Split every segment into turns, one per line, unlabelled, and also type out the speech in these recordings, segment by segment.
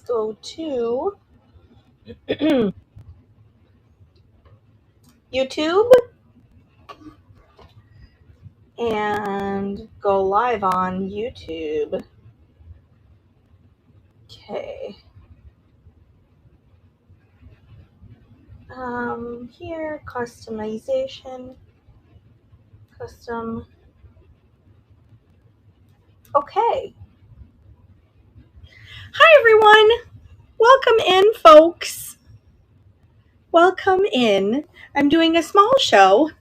go to YouTube and go live on YouTube. Okay. Here, customization, custom. Okay. Hi, everyone. Welcome in, folks. Welcome in. I'm doing a small show.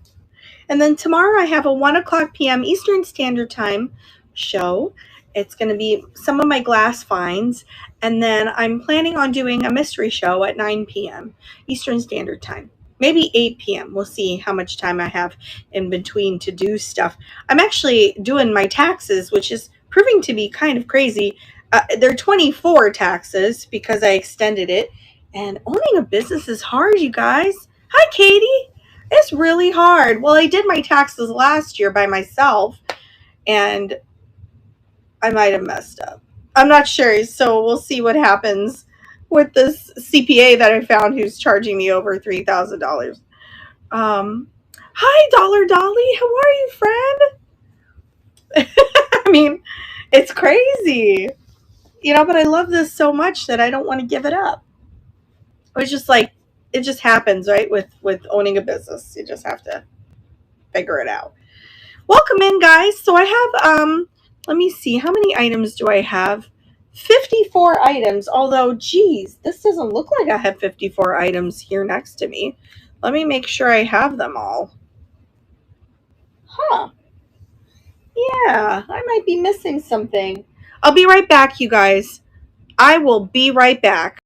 And then tomorrow I have a 1 o'clock p.m. Eastern Standard Time show. It's going to be some of my glass finds. And then I'm planning on doing a mystery show at 9 p.m. Eastern Standard Time. Maybe 8 p.m. We'll see how much time I have in between to do stuff. I'm actually doing my taxes, which is proving to be kind of crazy. They're 24 taxes because I extended it. And owning a business is hard, you guys. Hi, Katie. It's really hard. Well, I did my taxes last year by myself, and I might have messed up. I'm not sure, so we'll see what happens with this CPA that I found who's charging me over $3,000. Hi, Dollar Dolly. How are you, friend? I mean, it's crazy. But I love this so much that I don't want to give it up. It's just like, it just happens, right? With owning a business. You just have to figure it out. Welcome in, guys. So I have, let me see, how many items do I have? 54 items, although, geez, this doesn't look like I have 54 items here next to me. Let me make sure I have them all. Huh. Yeah, I might be missing something. I'll be right back, you guys. I will be right back.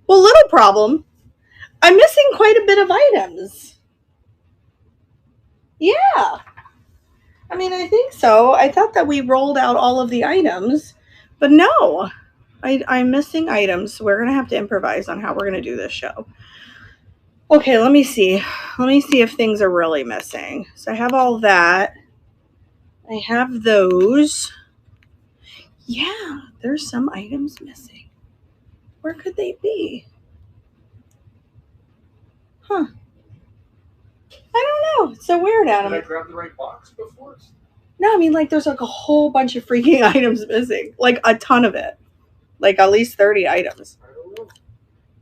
Well, little problem. I'm missing quite a bit of items. Yeah. I mean, I think so. I thought that we rolled out all of the items, but no. I'm missing items. So we're going to have to improvise on how we're going to do this show. Okay, let me see. Let me see if things are really missing. So I have all that. I have those. Yeah, there's some items missing. Where could they be? Huh. I don't know. It's so weird, Adam.
Did I grab the right box before?
No, I mean, like, there's like a whole bunch of freaking items missing. Like, a ton of it. Like, at least 30 items.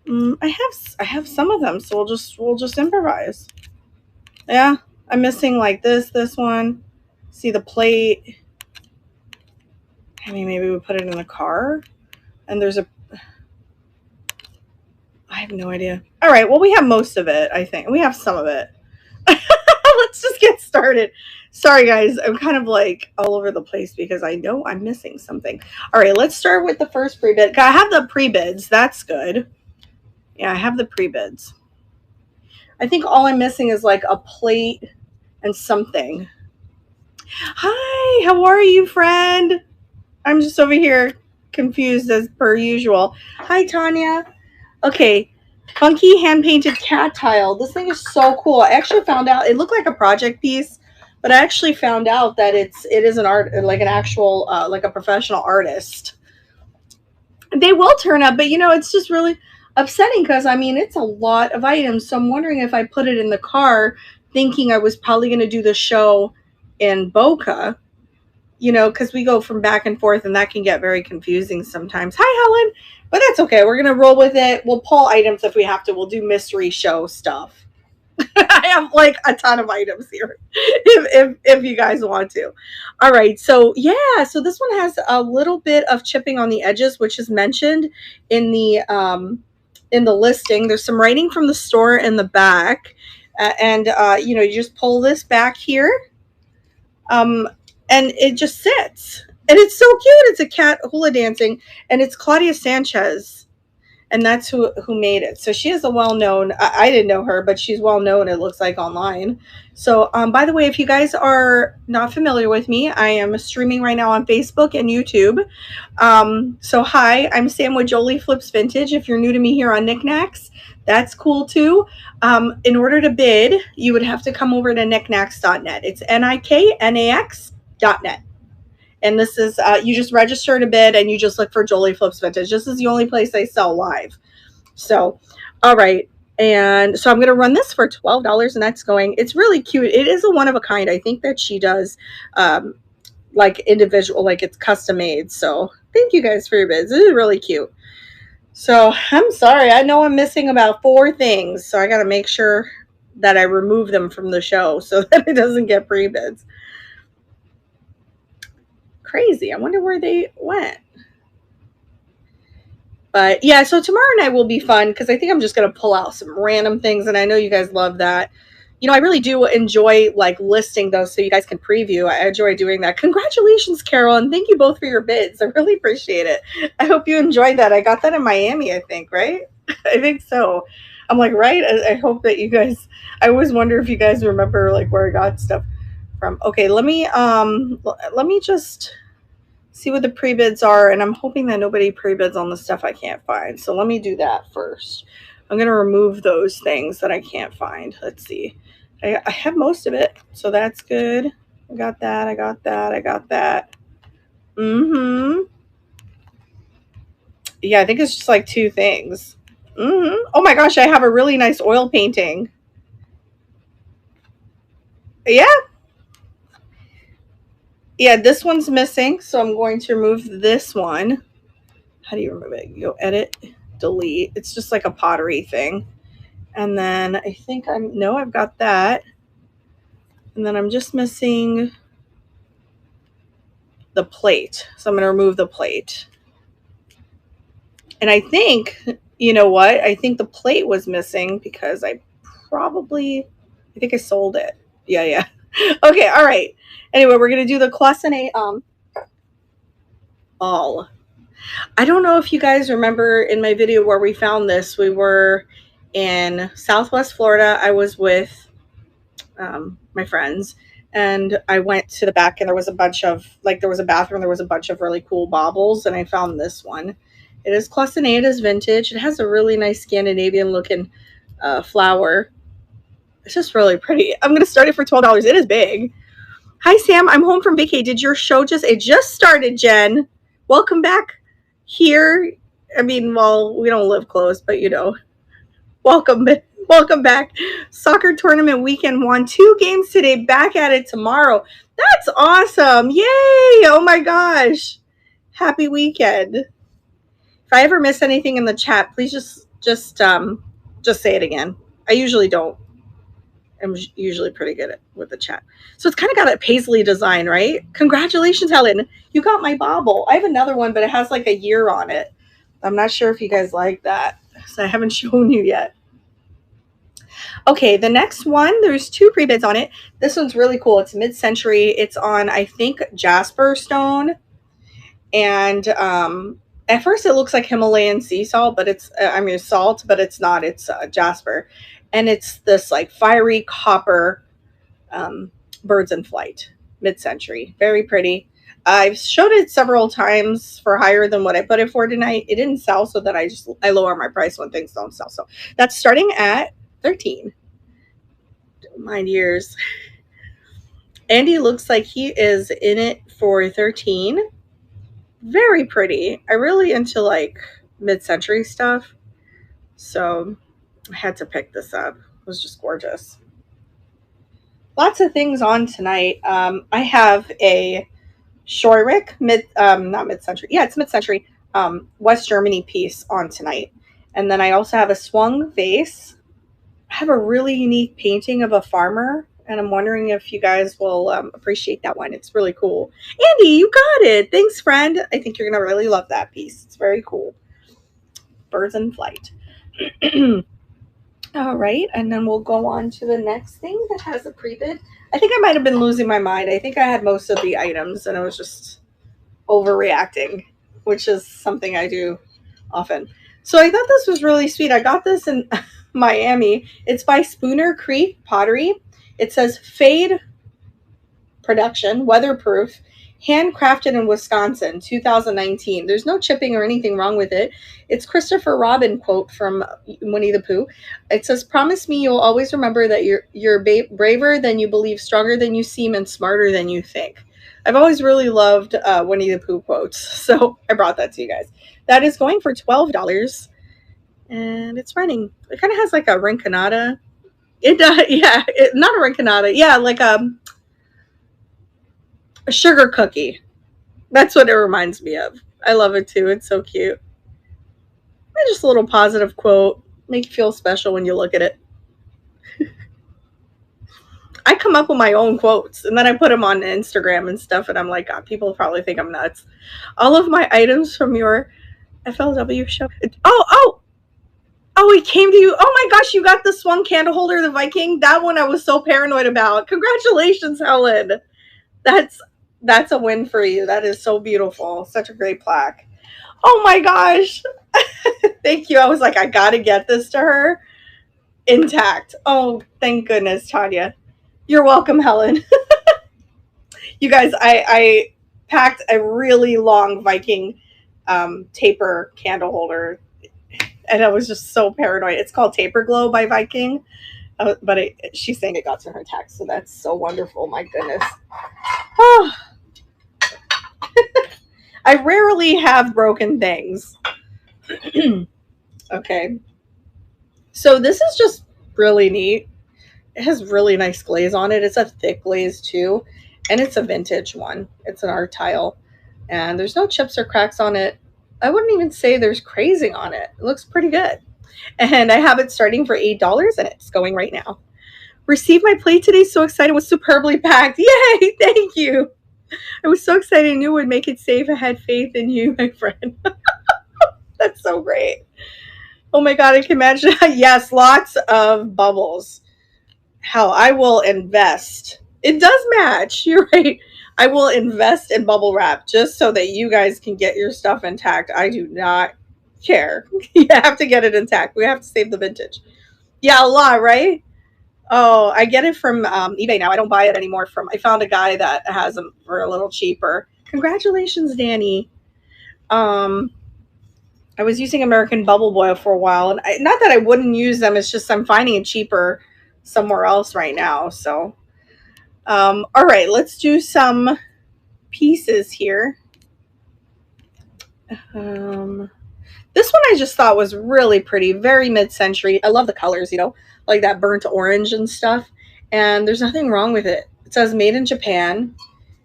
I have some of them, so we'll just improvise. Yeah, I'm missing like this one. See the plate. I mean, maybe we put it in the car. And there's a... I have no idea. All right, well, we have most of it, I think. We have some of it. Let's just get started. Sorry, guys. I'm kind of like all over the place because I know I'm missing something. All right, let's start with the first pre-bid. I have the pre-bids. That's good. Yeah, I have the pre-bids. I think all I'm missing is like a plate and something. Hi, how are you, friend? I'm just over here confused as per usual. Hi, Tanya. Okay, funky hand-painted cat tile. This thing is so cool. I actually found out, it looked like a project piece, but I actually found out that it is an art, like an actual, like a professional artist. They will turn up, but you know, it's just really upsetting because, I mean, it's a lot of items. So I'm wondering if I put it in the car thinking I was probably going to do the show in Boca, you know, because we go from back and forth and that can get very confusing sometimes. Hi, Helen. But that's okay. We're going to roll with it. We'll pull items if we have to. We'll do mystery show stuff. I have like a ton of items here if you guys want to. All right. So yeah, so this one has a little bit of chipping on the edges, which is mentioned in the listing. There's some writing from the store in the back. You know, you just pull this back here. And it just sits. And it's so cute. It's a cat hula dancing. And it's Claudia Sanchez. And that's who made it. So she is a well-known, I didn't know her, but she's well-known, it looks like, online. So, by the way, if you guys are not familiar with me, I am streaming right now on Facebook and YouTube. So hi, I'm Sam with Jolie Flips Vintage. If you're new to me here on Knickknacks, that's cool too. In order to bid, you would have to come over to knickknacks.net. It's NIKNAX.net. And this is, you just register to bid and you just look for Jolie Flips Vintage. This is the only place they sell live. So, all right. And so I'm going to run this for $12 and that's going, it's really cute. It is a one of a kind. I think that she does, like individual, like it's custom made. So thank you guys for your bids. This is really cute. So I'm sorry. I know I'm missing about 4 things. So I got to make sure that I remove them from the show so that it doesn't get pre-bids. Crazy. I wonder where they went. But yeah, so tomorrow night will be fun because I think I'm just going to pull out some random things. And I know you guys love that. You know, I really do enjoy like listing those so you guys can preview. I enjoy doing that. Congratulations, Carol. And thank you both for your bids. I really appreciate it. I hope you enjoyed that. I got that in Miami, I think, right? I think so. I'm like, right? I hope that you guys, I always wonder if you guys remember like where I got stuff from. Okay, let me just see what the pre-bids are, and I'm hoping that nobody pre-bids on the stuff I can't find. So let me do that first. I'm going to remove those things that I can't find. Let's see. I have most of it, so that's good. I got that. I got that. I got that. Yeah, I think it's just like 2 things. Oh my gosh, I have a really nice oil painting. Yeah. Yeah, this one's missing, so I'm going to remove this one. How do you remove it? You go edit, delete. It's just like a pottery thing. And then I think I've got that. And then I'm just missing the plate. So I'm going to remove the plate. And I think, you know what? I think the plate was missing because I think I sold it. Yeah. Okay, all right. Anyway, we're going to do the Cloisonné all. I don't know if you guys remember in my video where we found this. We were in Southwest Florida. I was with my friends, and I went to the back, and there was a bunch of, like, there was a bathroom. There was a bunch of really cool baubles, and I found this one. It is Cloisonné. It is vintage. It has a really nice Scandinavian-looking flower. It's just really pretty. I'm going to start it for $12. It is big. Hi, Sam. I'm home from vacay. Did your show it just started, Jen. Welcome back here. I mean, well, we don't live close, but, you know, welcome Welcome back. Soccer tournament weekend won 2 games today. Back at it tomorrow. That's awesome. Yay. Oh my gosh. Happy weekend. If I ever miss anything in the chat, please just say it again. I usually don't. I'm usually pretty good with the chat. So it's kind of got a paisley design, right? Congratulations, Helen. You got my bauble. I have another one, but it has like a year on it. I'm not sure if you guys like that, so I haven't shown you yet. Okay, the next one, there's 2 pre-bids on it. This one's really cool. It's mid-century. It's on, I think, jasper stone. And at first it looks like Himalayan sea salt, but it's, salt, but it's not. It's jasper. And it's this like fiery copper birds in flight, mid-century. Very pretty. I've showed it several times for higher than what I put it for tonight. It didn't sell, so that I lower my price when things don't sell. So that's starting at 13. Don't mind years. Andy looks like he is in it for 13. Very pretty. I really into like mid-century stuff, so I had to pick this up. It was just gorgeous. Lots of things on tonight. I have a Schorik not mid-century. Yeah, it's mid-century. West Germany piece on tonight, and then I also have a swung vase. I have a really unique painting of a farmer, and I'm wondering if you guys will appreciate that one. It's really cool. Andy, you got it. Thanks, friend. I think you're going to really love that piece. It's very cool. Birds in flight. All right, and then we'll go on to the next thing that has a pre-bid. I think I might have been losing my mind. I think I had most of the items, and I was just overreacting, which is something I do often. So I thought this was really sweet. I got this in Miami. It's by Spooner Creek Pottery. It says Fade Production, weatherproof, handcrafted in Wisconsin, 2019. There's no chipping or anything wrong with it. It's Christopher Robin quote from Winnie the Pooh. It says, "Promise me you'll always remember that you're braver than you believe, stronger than you seem, and smarter than you think." I've always really loved Winnie the Pooh quotes, so I brought that to you guys. That is going for $12, and it's running. It kind of has like a rinconada. It does, yeah. Not a rinconada. Yeah, like a sugar cookie. That's what it reminds me of. I love it too. It's so cute. And just a little positive quote. Make you feel special when you look at it. I come up with my own quotes, and then I put them on Instagram and stuff, and I'm like, God, people probably think I'm nuts. All of my items from your FLW show. Oh, it came to you. Oh my gosh, you got the swung candle holder, the Viking. That one I was so paranoid about. Congratulations, Helen. That's a win for you. That is so beautiful. Such a great plaque. Oh my gosh. Thank you. I was like, I gotta get this to her intact. Oh, thank goodness, Tanya. You're welcome, Helen. You guys, I packed a really long Viking taper candle holder, and I was just so paranoid. It's called Taper Glow by Viking, but she's saying it got to her text, so that's so wonderful. My goodness. Oh. I rarely have broken things. Okay. So this is just really neat. It has really nice glaze on it. It's a thick glaze too, and it's a vintage one. It's an art tile, and there's no chips or cracks on it. I wouldn't even say there's crazing on it. It looks pretty good. And I have it starting for $8, and it's going right now. Received my plate today. So excited. It was superbly packed. Yay! Thank you. I was so excited. I knew it would make it safe. I had faith in you, my friend. That's so great. Oh my God, I can imagine. Yes, lots of bubbles. Hell, I will invest. It does match. You're right. I will invest in bubble wrap just so that you guys can get your stuff intact. I do not care. You have to get it intact. We have to save the vintage. Yeah, a lot, right? Oh, I get it from eBay now. I don't buy it anymore. I found a guy that has them for a little cheaper. Congratulations, Danny. I was using American Bubble Boil for a while, and not that I wouldn't use them. It's just I'm finding it cheaper somewhere else right now. So, all right, let's do some pieces here. This one I just thought was really pretty, very mid-century. I love the colors, like that burnt orange and stuff. And there's nothing wrong with it. It says made in Japan.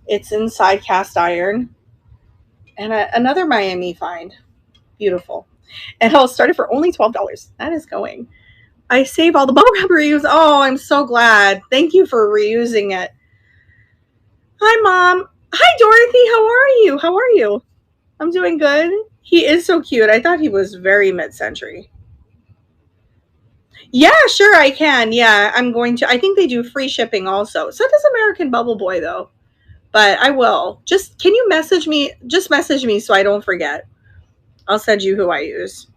It's inside cast iron. And another Miami find. Beautiful. And I'll start it for only $12. That is going. I save all the bubble wrap reuse. Oh, I'm so glad. Thank you for reusing it. Hi, Mom. Hi, Dorothy. How are you? How are you? I'm doing good. He is so cute. I thought he was very mid-century. Yeah, sure, I can. Yeah, I'm going to. I think they do free shipping also. So does American Bubble Boy, though. But I will. Just, can you message me? Just message me so I don't forget. I'll send you who I use.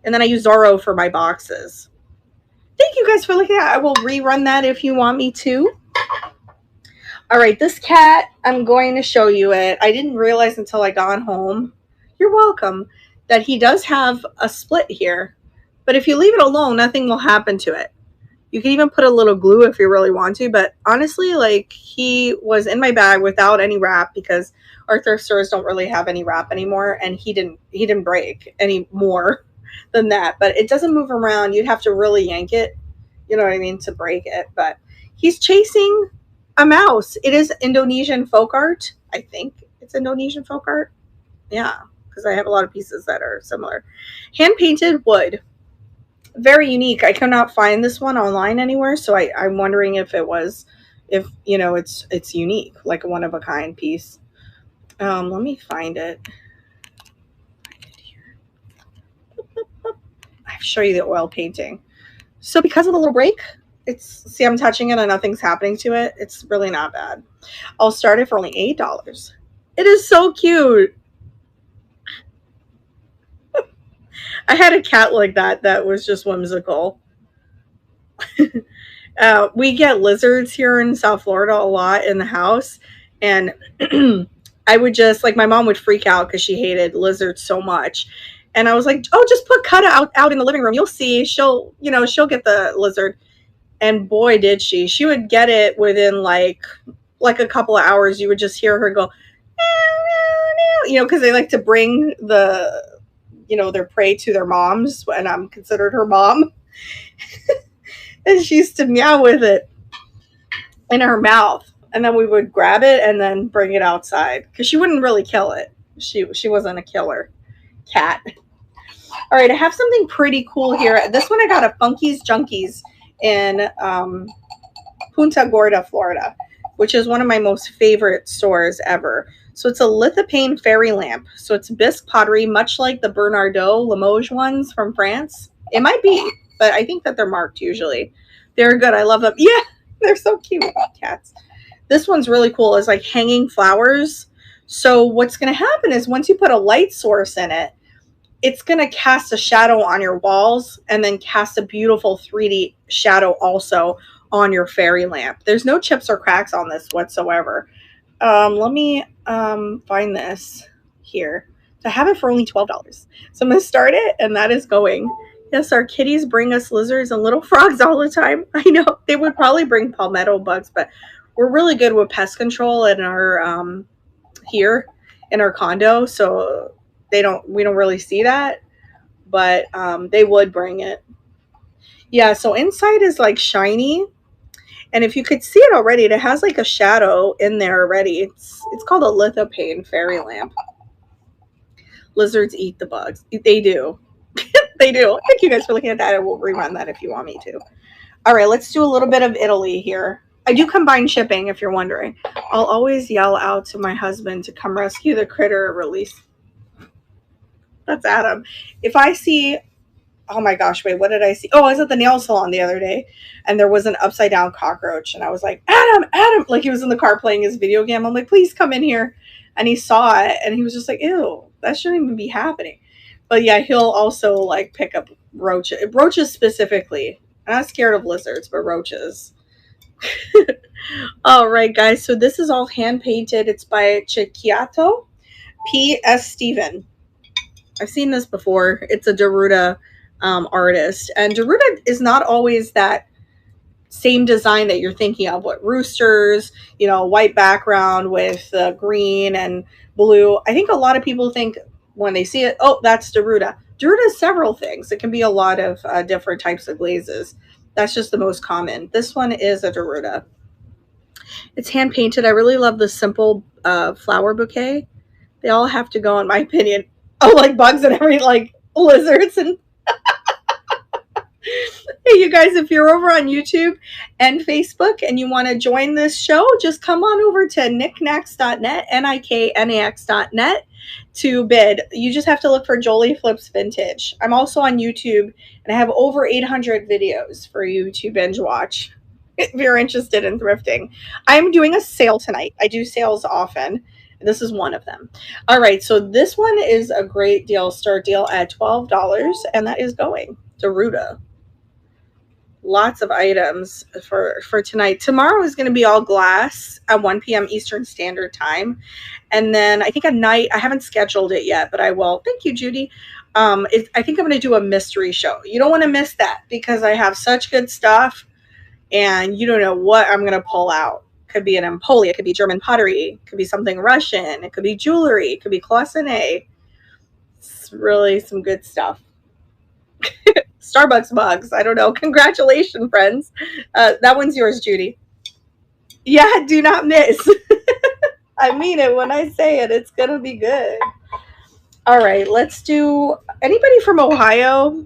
And then I use Zorro for my boxes. Thank you guys for looking at it. I will rerun that if you want me to. All right, this cat, I'm going to show you it. I didn't realize until I got home. You're welcome. That he does have a split here. But if you leave it alone, nothing will happen to it. You can even put a little glue if you really want to. But honestly, like, he was in my bag without any wrap because our thrift stores don't really have any wrap anymore. And he didn't break any more than that. But it doesn't move around. You'd have to really yank it, you know what I mean, to break it. But he's chasing a mouse. It is Indonesian folk art. I think it's Indonesian folk art. Yeah, because I have a lot of pieces that are similar. Hand-painted wood. Very unique. I cannot find this one online anywhere, so I'm wondering if it was, if, you know, it's unique, like a one-of-a-kind piece. Let me find it. I'll show you the oil painting. So because of the little break, see, I'm touching it and nothing's happening to it. It's really not bad. I'll start it for only $8. It is so cute. I had a cat like that was just whimsical. We get lizards here in South Florida a lot in the house. And I would just, like, my mom would freak out because she hated lizards so much. And I was like, oh, just put Kata out in the living room. You'll see. She'll get the lizard. And boy, did she. She would get it within like a couple of hours. You would just hear her go, you know, because they like to bring their prey to their moms, and I'm considered her mom. And she used to meow with it in her mouth. And then we would grab it and then bring it outside because she wouldn't really kill it. She wasn't a killer cat. All right, I have something pretty cool here. This one I got at Funky's Junkies in Punta Gorda, Florida, which is one of my most favorite stores ever. So it's a lithophane fairy lamp. So it's bisque pottery, much like the Bernardaud Limoges ones from France. It might be, but I think that they're marked usually. They're good. I love them. Yeah, they're so cute, cats. This one's really cool. It's like hanging flowers. So what's going to happen is once you put a light source in it, it's going to cast a shadow on your walls and then cast a beautiful 3D shadow also on your fairy lamp. There's no chips or cracks on this whatsoever. Let me find this here. So I have it for only $12. So I'm going to start it, and that is going. Yes, our kitties bring us lizards and little frogs all the time. I know. They would probably bring palmetto bugs, but we're really good with pest control in our here in our condo, so we don't really see that, but they would bring it. Yeah, so inside is like shiny, and if you could see it already, it has like a shadow in there already. It's called a lithophane fairy lamp. Lizards eat the bugs. They do. They do. Thank you guys for looking at that. I will rerun that if you want me to. All right, let's do a little bit of Italy here. I do combine shipping, if you're wondering. I'll always yell out to my husband to come rescue the critter release. That's Adam. If I see, oh my gosh, wait, what did I see? Oh, I was at the nail salon the other day, and there was an upside down cockroach, and I was like, Adam, like he was in the car playing his video game. I'm like, please come in here. And he saw it, and he was just like, ew, that shouldn't even be happening. But yeah, he'll also like pick up roaches specifically. I'm not scared of lizards, but roaches. All right, guys. So this is all hand painted. It's by Cecchiato P.S. Steven. I've seen this before. It's a Deruta artist, and Deruta is not always that same design that you're thinking of. What roosters, white background with green and blue. I think a lot of people think when they see it, oh, that's Deruta. Daruda is several things. It can be a lot of different types of glazes. That's just the most common. This one is a Daruda. It's hand painted. I really love the simple flower bouquet. They all have to go, in my opinion. Oh, like bugs and every, like lizards and hey, you guys, if you're over on YouTube and Facebook and you want to join this show, just come on over to knickknacks.net, niknax.net to bid. You just have to look for Jolie Flips Vintage. I'm also on YouTube, and I have over 800 videos for you to binge watch if you're interested in thrifting. I'm doing a sale tonight. I do sales often. This is one of them. All right, so this one is a great deal, start deal at $12, and that is going to Ruda. Lots of items for tonight. Tomorrow is going to be all glass at 1 p.m. Eastern Standard Time. And then I think at night, I haven't scheduled it yet, but I will. Thank you, Judy. I think I'm going to do a mystery show. You don't want to miss that because I have such good stuff and you don't know what I'm going to pull out. Could be an Empoli, it could be German pottery, it could be something Russian, it could be jewelry, it could be cloisonné. It's really some good stuff. Starbucks mugs. I don't know. Congratulations, friends. That one's yours, Judy. Yeah, do not miss. I mean it when I say it. It's going to be good. All right, let's do anybody from Ohio.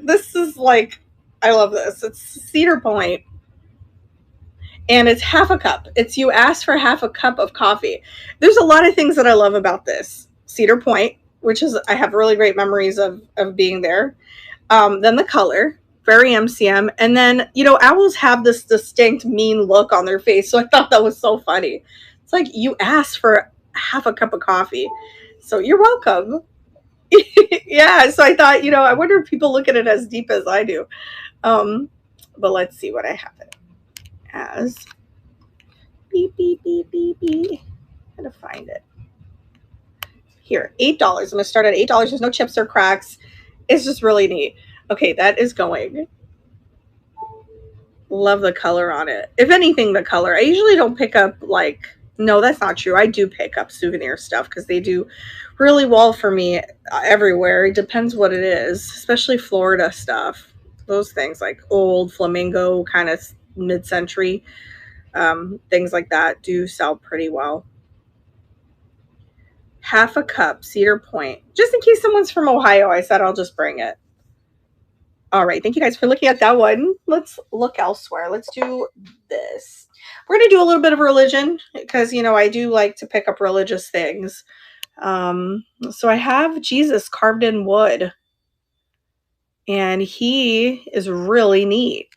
This is like, I love this. It's Cedar Point. And it's half a cup. It's you ask for half a cup of coffee. There's a lot of things that I love about this. Cedar Point, which is, I have really great memories of being there. Then the color, very MCM. And then, you know, owls have this distinct mean look on their face. So I thought that was so funny. It's like you asked for half a cup of coffee. So you're welcome. Yeah. So I thought, you know, I wonder if people look at it as deep as I do. But let's see what I have it as. Beep, beep, beep, beep, beep. I'm going to find it. Here, $8. I'm going to start at $8. There's no chips or cracks. It's just really neat. Okay, that is going. Love the color on it. If anything, the color. I usually don't pick up like, no, that's not true. I do pick up souvenir stuff because they do really well for me everywhere. It depends what it is, especially Florida stuff. Those things like old flamingo kind of mid-century things like that do sell pretty well. Half a cup, Cedar Point. Just in case someone's from Ohio, I said I'll just bring it. All right, thank you guys for looking at that one. Let's look elsewhere. Let's do this. We're going to do a little bit of religion because, you know, I do like to pick up religious things. So I have Jesus carved in wood. And he is really neat.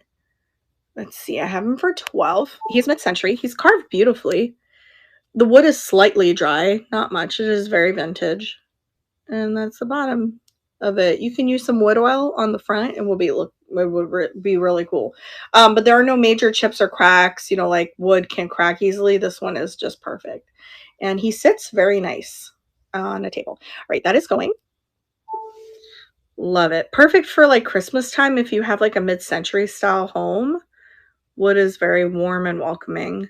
Let's see, I have him for $12. He's mid-century. He's carved beautifully. The wood is slightly dry, not much. It is very vintage. And that's the bottom of it. You can use some wood oil on the front and it would be really cool. But there are no major chips or cracks. You know, like wood can crack easily. This one is just perfect. And he sits very nice on a table. All right, that is going. Love it. Perfect for like Christmas time if you have like a mid-century style home. Wood is very warm and welcoming.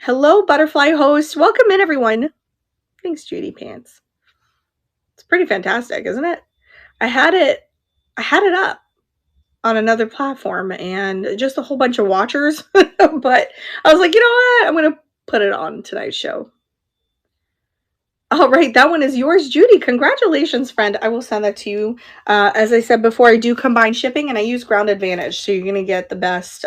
Hello, butterfly host. Welcome in, everyone. Thanks, Judy Pants. It's pretty fantastic, isn't it? I had it up on another platform and just a whole bunch of watchers. But I was like, you know what? I'm going to put it on tonight's show. All right, that one is yours, Judy. Congratulations, friend. I will send that to you. As I said before, I do combine shipping and I use Ground Advantage, so you're going to get the best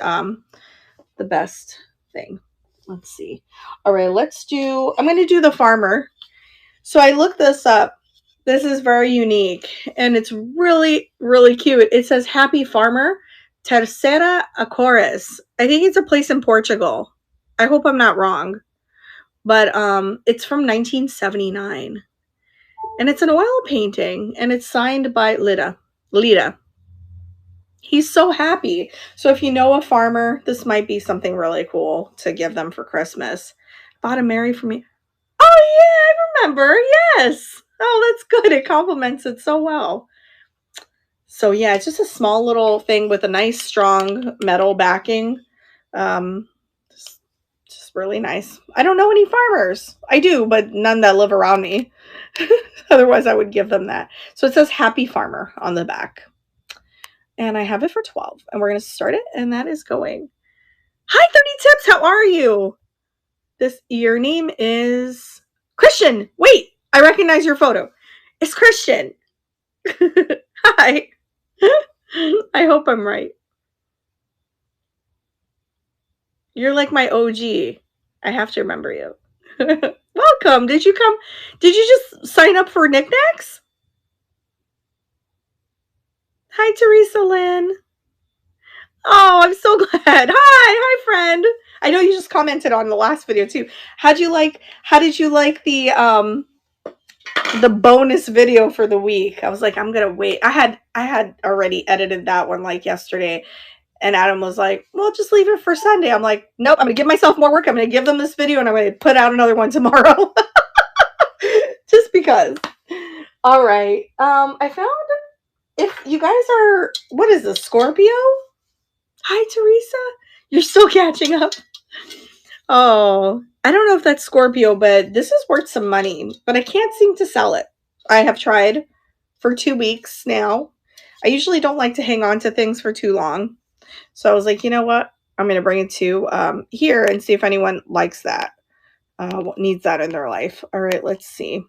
thing. Let's see. All right, I'm going to do the farmer. So I looked this up. This is very unique and it's really, really cute. It says Happy Farmer, Terceira Acores. I think it's a place in Portugal. I hope I'm not wrong. But it's from 1979. And it's an oil painting. And it's signed by Lita. He's so happy. So if you know a farmer, this might be something really cool to give them for Christmas. Bought a Mary for me. Oh, yeah, I remember. Yes. Oh, that's good. It complements it so well. So, yeah, it's just a small little thing with a nice, strong metal backing. Just really nice. I don't know any farmers. I do, but none that live around me. Otherwise, I would give them that. So it says Happy Farmer on the back. And I have it for 12. And we're going to start it. And that is going. Hi, 30 Tips. How are you? Your name is Christian. Wait, I recognize your photo. It's Christian. Hi. I hope I'm right. You're like my OG. I have to remember you. Welcome. Did you just sign up for knickknacks? Hi, Teresa Lynn. Oh, I'm so glad. Hi, friend. I know you just commented on the last video too. How did you like the bonus video for the week? I was like, I'm gonna wait. I had already edited that one like yesterday. And Adam was like, well, just leave it for Sunday. I'm like, nope, I'm going to give myself more work. I'm going to give them this video and I'm going to put out another one tomorrow. Just because. All right. I found, if you guys are, what is this, Scorpio? Hi, Teresa. You're still catching up. Oh, I don't know if that's Scorpio, but this is worth some money. But I can't seem to sell it. I have tried for 2 weeks now. I usually don't like to hang on to things for too long. So I was like, you know what? I'm going to bring it to here and see if anyone likes that, needs that in their life. All right, let's see.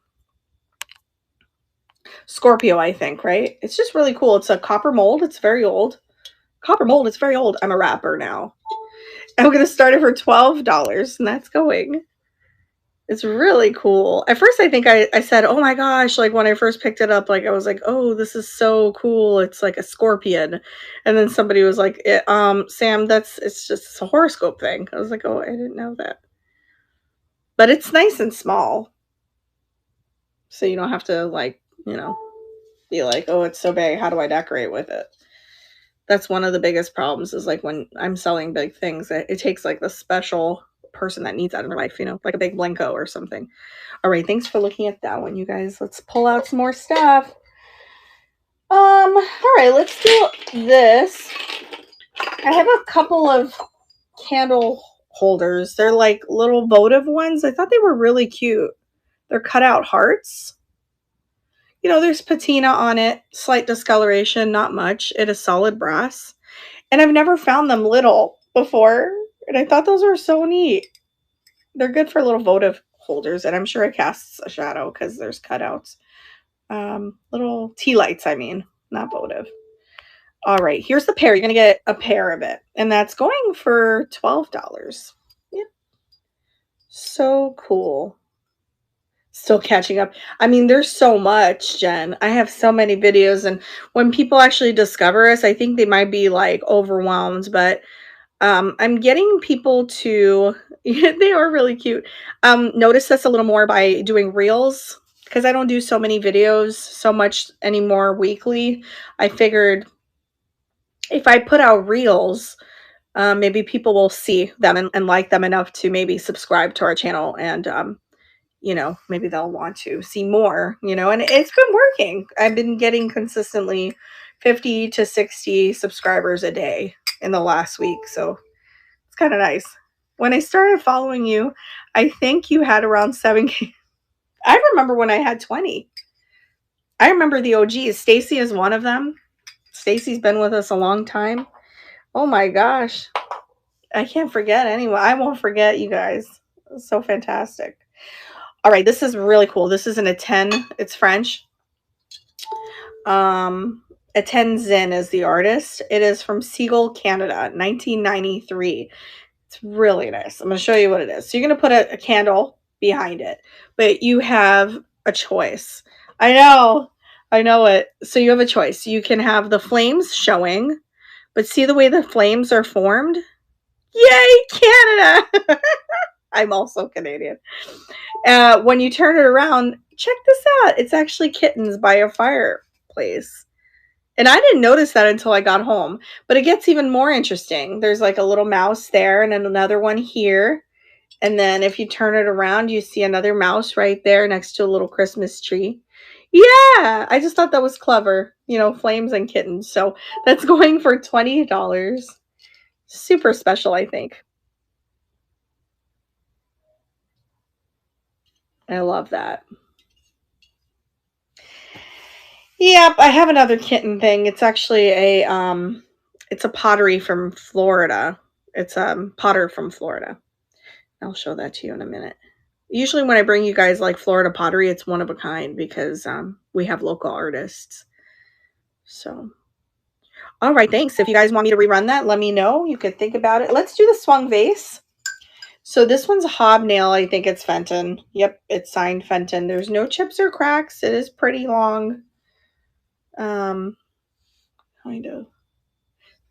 Scorpio, I think, right? It's just really cool. It's a copper mold. It's very old. Copper mold, it's very old. I'm a rapper now. I'm going to start it for $12, and that's going. It's really cool. At first, I think I said, oh my gosh, like when I first picked it up, like I was like, oh, this is so cool. It's like a scorpion. And then somebody was like, Sam, it's just a horoscope thing. I was like, oh, I didn't know that. But it's nice and small. So you don't have to like, be like, oh, it's so big. How do I decorate with it? That's one of the biggest problems is like when I'm selling big things, it takes like the special person that needs that in their life, like a big Blanco or something. All right, thanks for looking at that one, you guys. Let's pull out some more stuff. All right, let's do this. I have a couple of candle holders. They're like little votive ones. I thought they were really cute. They're cut out hearts. There's patina on it, slight discoloration, not much. It is solid brass. And I've never found them little before. And I thought those were so neat. They're good for little votive holders. And I'm sure it casts a shadow because there's cutouts. Little tea lights, I mean, not votive. All right, here's the pair. You're going to get a pair of it. And that's going for $12. Yep. So cool. Still catching up. I mean, there's so much, Jen. I have so many videos. And when people actually discover us, I think they might be like overwhelmed. But I'm getting people to, they are really cute. Notice this a little more by doing reels. Because I don't do so many videos so much anymore weekly. I figured if I put out reels, maybe people will see them and like them enough to maybe subscribe to our channel and, maybe they'll want to see more, and it's been working. I've been getting consistently 50 to 60 subscribers a day in the last week. So it's kind of nice. When I started following you, I think you had around 7K. I remember when I had 20. I remember the OGs. Stacy is one of them. Stacy's been with us a long time. Oh my gosh. I can't forget anyone. I won't forget you guys. It's so fantastic. All right, this is really cool. This is an Etienne. It's French. Etienne Zinn is the artist. It is from Seagull, Canada, 1993. It's really nice. I'm going to show you what it is. So you're going to put a candle behind it, but you have a choice. I know it. So you have a choice. You can have the flames showing, but see the way the flames are formed? Yay, Canada! I'm also Canadian. When you turn it around, check this out. It's actually kittens by a fireplace. And I didn't notice that until I got home. But it gets even more interesting. There's like a little mouse there and another one here. And then if you turn it around, you see another mouse right there next to a little Christmas tree. Yeah, I just thought that was clever. Flames and kittens. So that's going for $20. Super special, I think. I love that. Yep, I have another kitten thing. It's actually it's a pottery from Florida. It's potter from Florida. I'll show that to you in a minute. Usually when I bring you guys like Florida pottery, it's one of a kind because we have local artists. So, all right, thanks. If you guys want me to rerun that, let me know. You could think about it. Let's do the swung vase. So this one's a hobnail. I think it's Fenton. Yep, it's signed Fenton. There's no chips or cracks. It is pretty long. Kind of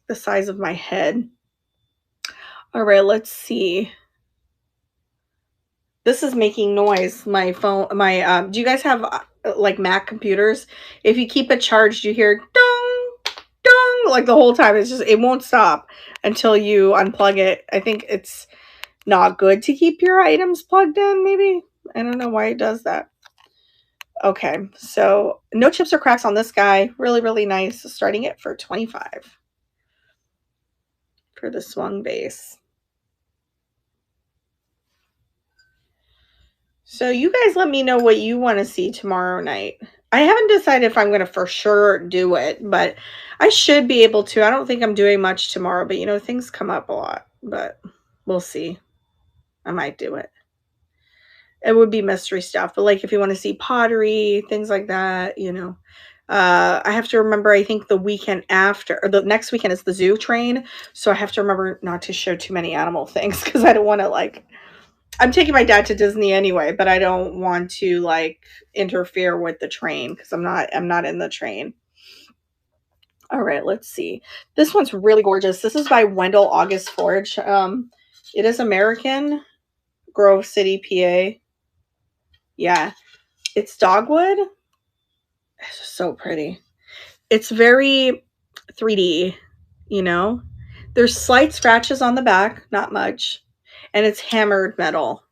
the size of my head. All right, let's see. This is making noise. My phone, do you guys have like Mac computers? If you keep it charged, you hear dong, dong, like the whole time. It's just, it won't stop until you unplug it. I think it's not good to keep your items plugged in, maybe. I don't know why it does that. Okay, so no chips or cracks on this guy. Really, really nice. Starting it for $25 for the swung base. So you guys let me know what you want to see tomorrow night. I haven't decided if I'm going to for sure do it, but I should be able to. I don't think I'm doing much tomorrow, but you know, things come up a lot, but we'll see. I might do it. It would be mystery stuff, but like if you want to see pottery, things like that, you know. I have to remember, I think the weekend after, or the next weekend is the zoo train, so I have to remember not to show too many animal things because I don't want to like, I'm taking my dad to Disney anyway, but I don't want to like interfere with the train because I'm not in the train. All right, let's see. This one's really gorgeous. This is by Wendell August Forge. It is American, Grove City, PA. Yeah, it's dogwood. It's just so pretty. It's very 3D, you know. There's slight scratches on the back, not much, and it's hammered metal.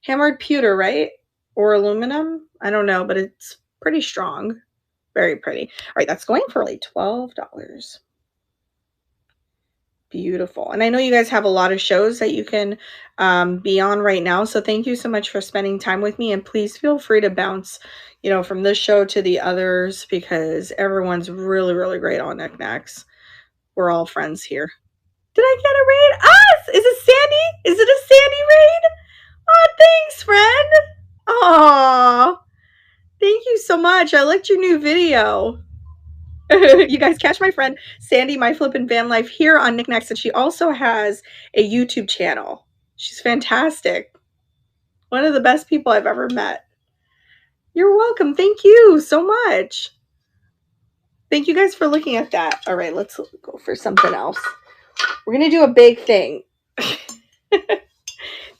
Hammered pewter, right? Or aluminum? I don't know, but it's pretty strong. Very pretty. All right, that's going for like $12. Beautiful. And I know you guys have a lot of shows that you can be on right now. So thank you so much for spending time with me. And please feel free to bounce, you know, from this show to the others because everyone's really, really great on knickknacks. We're all friends here. Did I get a raid? Us! Is it Sandy? Is it a Sandy raid? Oh, thanks, friend. Aw. Thank you so much. I liked your new video. You guys catch my friend Sandy, My Flippin' Van Life here on Knickknacks, and she also has a YouTube channel. She's fantastic. One of the best people I've ever met. You're welcome. Thank you so much. Thank you guys for looking at that. All right, let's go for something else. We're going to do a big thing.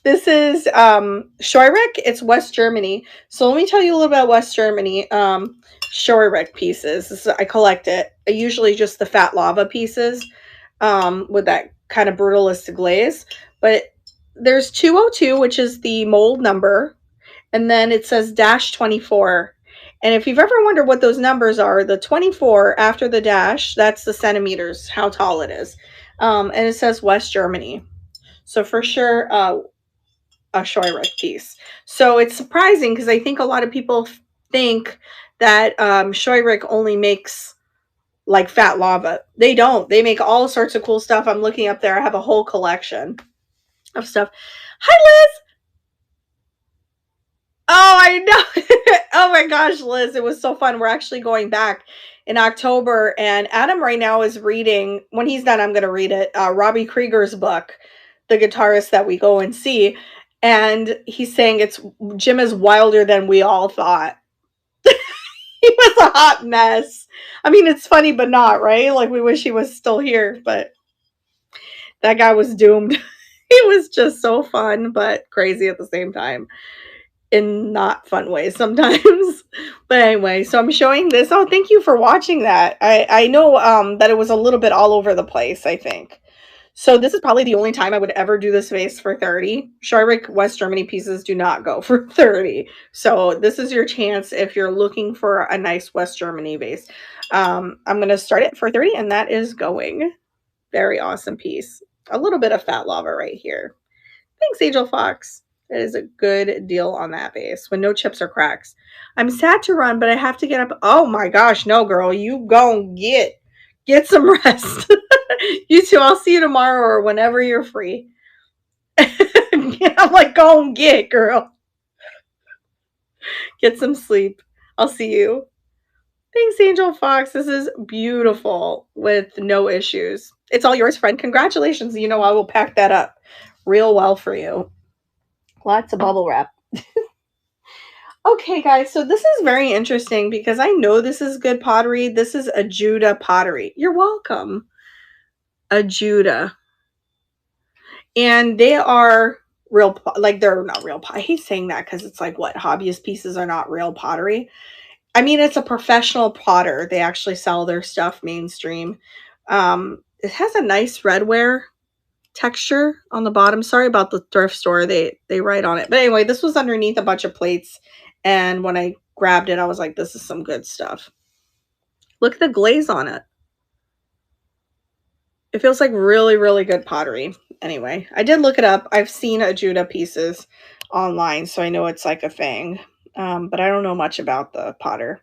This is Scheurich. It's West Germany. So let me tell you a little about West Germany. Scheurich pieces. I collect it. Usually just the fat lava pieces with that kind of brutalistic glaze. But there's 202, which is the mold number. And then it says -24. And if you've ever wondered what those numbers are, the 24 after the dash, that's the centimeters, how tall it is. And it says West Germany. So for sure, a Scheurich piece. So it's surprising because I think a lot of people think that Scheurich only makes like fat lava. They don't. They make all sorts of cool stuff. I'm looking up there. I have a whole collection of stuff. Hi, Liz. Oh, I know. Oh my gosh, Liz, it was so fun. We're actually going back in October, and Adam right now is reading. When he's done, I'm going to read it. Robbie Krieger's book, The Guitarist That We Go and See. And he's saying Jim is wilder than we all thought. He was a hot mess. I mean, it's funny, but not, right? Like, we wish he was still here, but that guy was doomed. He was just so fun, but crazy at the same time. In not fun ways sometimes. But anyway, so I'm showing this. Oh, thank you for watching that. I know that it was a little bit all over the place, I think. So this is probably the only time I would ever do this vase for 30. Scheurich West Germany pieces do not go for 30. So this is your chance if you're looking for a nice West Germany vase. I'm going to start it for 30, and that is going. Very awesome piece. A little bit of fat lava right here. Thanks, Angel Fox. It is a good deal on that base with no chips or cracks. I'm sad to run, but I have to get up. Oh my gosh, no, girl. You go and get some rest. You too. I'll see you tomorrow or whenever you're free. I'm like, go and get, girl. Get some sleep. I'll see you. Thanks, Angel Fox. This is beautiful with no issues. It's all yours, friend. Congratulations. You know, I will pack that up real well for you. Lots of bubble wrap. Okay, guys, so this is very interesting because I know this is good pottery. This is Ajuda pottery. You're welcome. Ajuda. And they are real, like they're not real. I hate saying that because it's like what hobbyist pieces are not real pottery. I mean, it's a professional potter. They actually sell their stuff mainstream. It has a nice redware texture on the bottom. Sorry about the thrift store. They write on it. But anyway, this was underneath a bunch of plates. And when I grabbed it, I was like, this is some good stuff. Look at the glaze on it. It feels like really, really good pottery. Anyway, I did look it up. I've seen Ajuda pieces online, so I know it's like a thing. But I don't know much about the potter.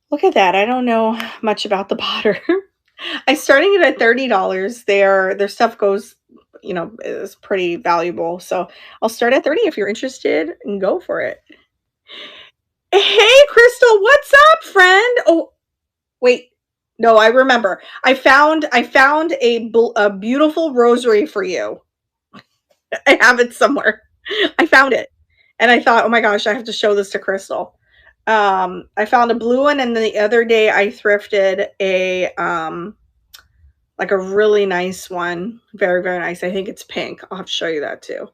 Look at that. I don't know much about the potter. I'm starting it at $30. Their stuff goes, you know, is pretty valuable. So I'll start at $30 if you're interested and go for it. Hey, Crystal, what's up, friend? Oh, wait. No, I remember. I found a beautiful rosary for you. I have it somewhere. I found it. And I thought, oh my gosh, I have to show this to Crystal. I found a blue one, and the other day I thrifted a like a really nice one. Very, very nice. I think it's pink. I'll have to show you that too.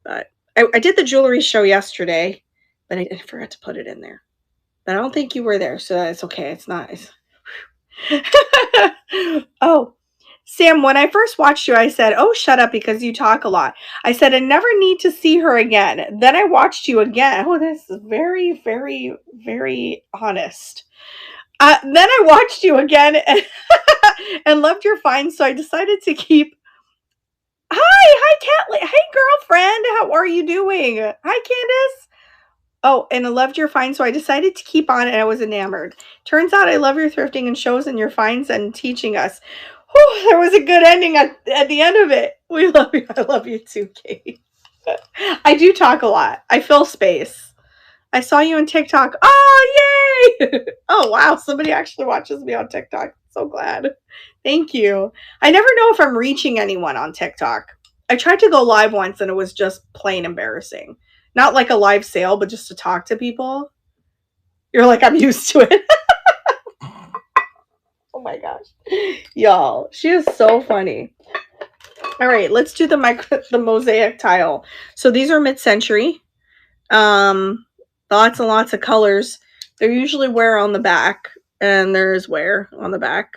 But I did the jewelry show yesterday, but I forgot to put it in there. But I don't think you were there, so that's okay. It's not. Oh, Sam, when I first watched you, I said, oh, shut up because you talk a lot. I said, I never need to see her again. Then I watched you again. Oh, this is very, very, very honest. Then I watched you again and loved your finds, so I decided to keep. Hi, Catley. Hey, girlfriend. How are you doing? Hi, Candace. Oh, and I loved your finds, so I decided to keep on, and I was enamored. Turns out I love your thrifting and shows and your finds and teaching us. Whew, there was a good ending at the end of it. We love you. I love you too, Kate. I do talk a lot. I fill space. I saw you on TikTok. Oh, yay! Oh, wow. Somebody actually watches me on TikTok. So glad. Thank you. I never know if I'm reaching anyone on TikTok. I tried to go live once, and it was just plain embarrassing. Not like a live sale, but just to talk to people. You're like, I'm used to it. Oh my gosh. Y'all, she is so funny. All right, let's do the mosaic tile. So these are mid-century. Lots and lots of colors. They're usually wear on the back, and there's wear on the back.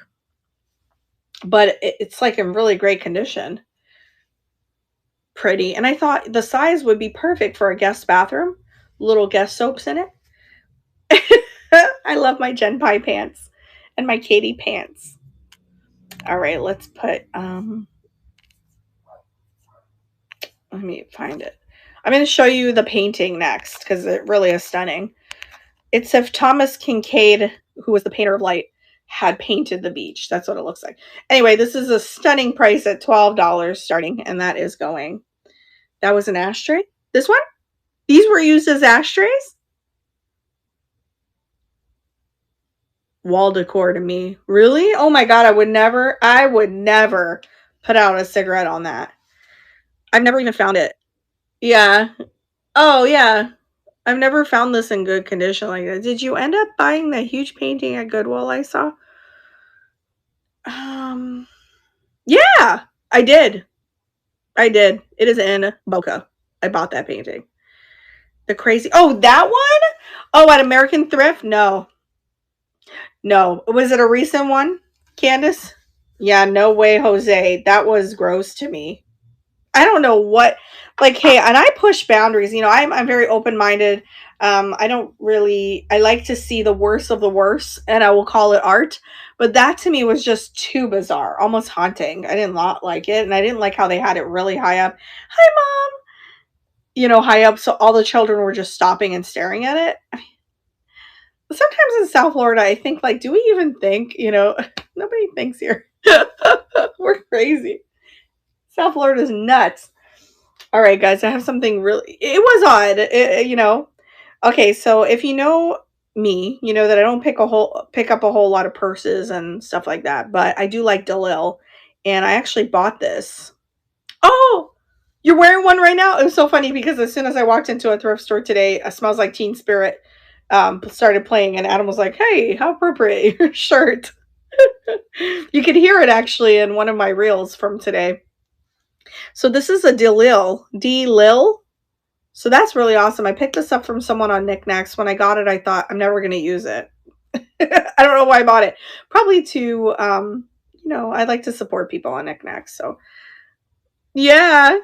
But it's like in really great condition. Pretty. And I thought the size would be perfect for a guest bathroom. Little guest soaps in it. I love my Gen Pie pants and my Katie pants. All right, let's put let me find it. I'm going to show you the painting next because it really is stunning. It's if Thomas Kinkade, who was the painter of light, had painted the beach. That's what it looks like. Anyway, this is a stunning price at $12 starting, and that is going. That was an ashtray. This one? These were used as ashtrays? Wall decor to me. Really? Oh my God, I would never put out a cigarette on that. I've never even found it. Yeah. Oh, yeah. I've never found this in good condition like that. Did you end up buying the huge painting at Goodwill I saw? Yeah, I did. It is in Boca. I bought that painting. The crazy. Oh, that one? Oh, at American Thrift? No. Was it a recent one, Candace? Yeah, no way, Jose. That was gross to me. I don't know what. Like, hey, and I push boundaries. You know, I'm very open-minded. I like to see the worst of the worst, and I will call it art. But that to me was just too bizarre, almost haunting. I didn't not like it, and I didn't like how they had it really high up. Hi, mom. High up, so all the children were just stopping and staring at it. Sometimes in South Florida, I think, like, do we even think? Nobody thinks here. We're crazy. South Florida's nuts. All right, guys, I have something really. It was odd, Okay, so if you know me, you know that I don't pick up a whole lot of purses and stuff like that, but I do like DeLille, and I actually bought this. Oh, you're wearing one right now? It was so funny because as soon as I walked into a thrift store today, Smells Like Teen Spirit started playing, and Adam was like, "Hey, how appropriate your shirt." You could hear it actually in one of my reels from today. So this is a DeLille. So that's really awesome. I picked this up from someone on Knickknacks. When I got it, I thought I'm never going to use it. I don't know why I bought it. Probably to, I like to support people on Knickknacks. So yeah.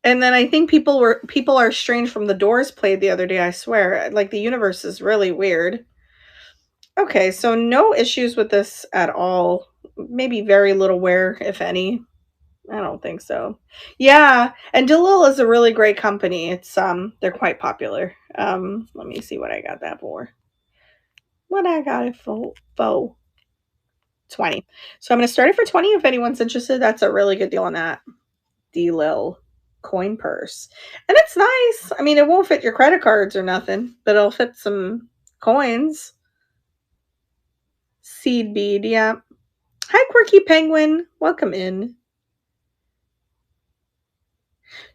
And then I think people are strange from the Doors played the other day. I swear, like the universe is really weird. Okay, so no issues with this at all. Maybe very little wear, if any. I don't think so. Yeah, and DeLille is a really great company. They're quite popular. Let me see what I got that for. What I got it for 20. So I'm gonna start it for 20 if anyone's interested. That's a really good deal on that. DeLille coin purse. And it's nice. I mean, it won't fit your credit cards or nothing, but it'll fit some coins. Seed bead, yeah. Hi, Quirky Penguin. Welcome in.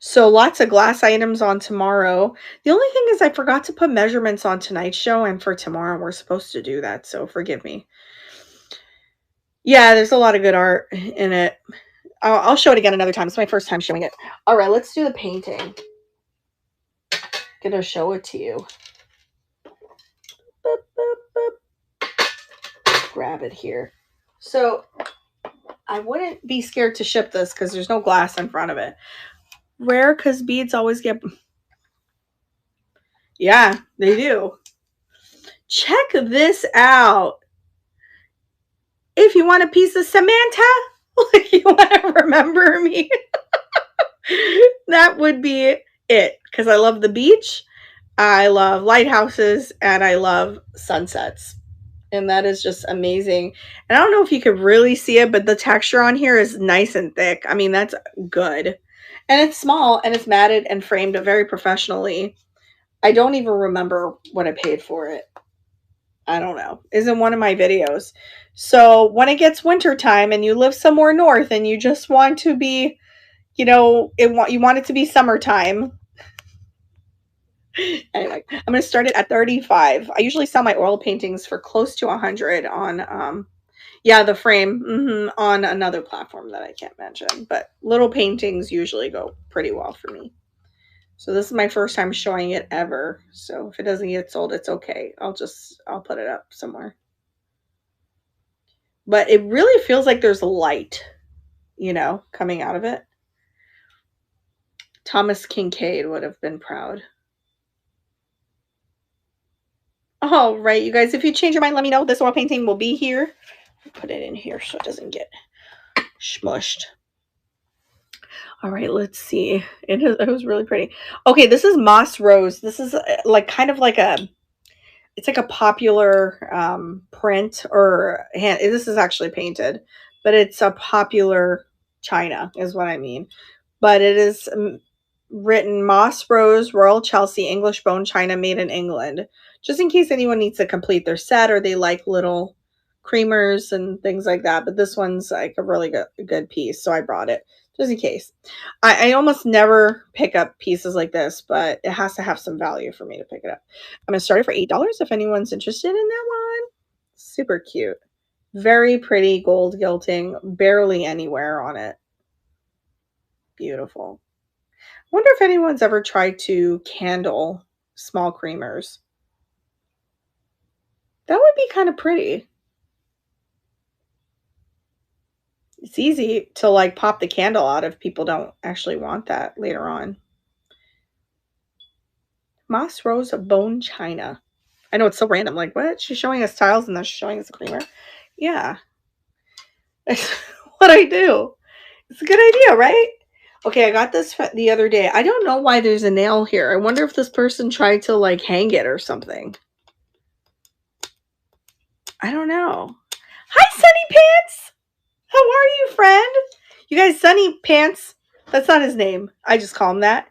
So lots of glass items on tomorrow. The only thing is I forgot to put measurements on tonight's show, and for tomorrow we're supposed to do that, so forgive me. Yeah, there's a lot of good art in it. I'll show it again another time. It's my first time showing it. All right, let's do the painting. Gonna show it to you. Boop, boop, boop. Grab it here. So I wouldn't be scared to ship this because there's no glass in front of it. Rare because beads always get... Yeah, they do. Check this out. If you want a piece of Samantha, like you want to remember me, that would be it. Because I love the beach, I love lighthouses, and I love sunsets. And that is just amazing. And I don't know if you could really see it, but the texture on here is nice and thick. I mean, that's good. And it's small, and it's matted and framed very professionally. I don't even remember what I paid for it. I don't know. Is in one of my videos. So when it gets wintertime and you live somewhere north and you just want to be, you want it to be summertime. Anyway, I'm going to start it at 35. I usually sell my oil paintings for close to 100 on, the frame, on another platform that I can't mention. But little paintings usually go pretty well for me. So this is my first time showing it ever. So if it doesn't get sold, it's okay. I'll put it up somewhere. But it really feels like there's light, coming out of it. Thomas Kincaid would have been proud. Oh, right, you guys, if you change your mind, let me know. This oil painting will be here. I'll put it in here so it doesn't get smushed. All right, let's see. It was really pretty. Okay, this is Moss Rose. This is it's like a popular print or hand. This is actually painted, but it's a popular china is what I mean. But it is written Moss Rose, Royal Chelsea, English bone china made in England. Just in case anyone needs to complete their set or they like little creamers and things like that. But this one's like a really good piece, so I brought it just in case. I almost never pick up pieces like this, but it has to have some value for me to pick it up. I'm going to start it for $8 if anyone's interested in that one. Super cute. Very pretty gold gilting, barely anywhere on it. Beautiful. Wonder if anyone's ever tried to candle small creamers. That would be kind of pretty. It's easy to like pop the candle out if people don't actually want that later on. Moss Rose Bone China. I know it's so random. Like, what? She's showing us tiles and then she's showing us a creamer. Yeah. That's what I do. It's a good idea, right? Okay, I got this the other day. I don't know why there's a nail here. I wonder if this person tried to, like, hang it or something. I don't know. Hi, Sunny Pants! How are you, friend? You guys, Sunny Pants, that's not his name. I just call him that.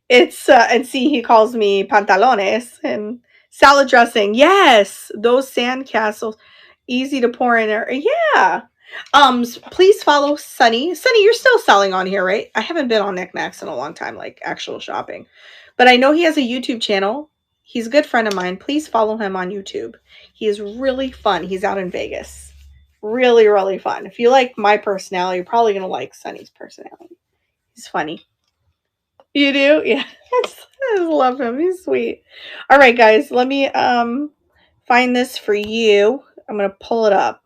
It's, and see, he calls me pantalones and salad dressing. Yes, those sand castles, easy to pour in there. Yeah. Please follow Sunny. Sunny, you're still selling on here, right? I haven't been on Knickknacks in a long time, like actual shopping. But I know he has a YouTube channel. He's a good friend of mine. Please follow him on YouTube. He is really fun. He's out in Vegas. Really, really fun. If you like my personality, you're probably going to like Sunny's personality. He's funny. You do? Yeah. I just love him. He's sweet. All right, guys. Let me find this for you. I'm going to pull it up.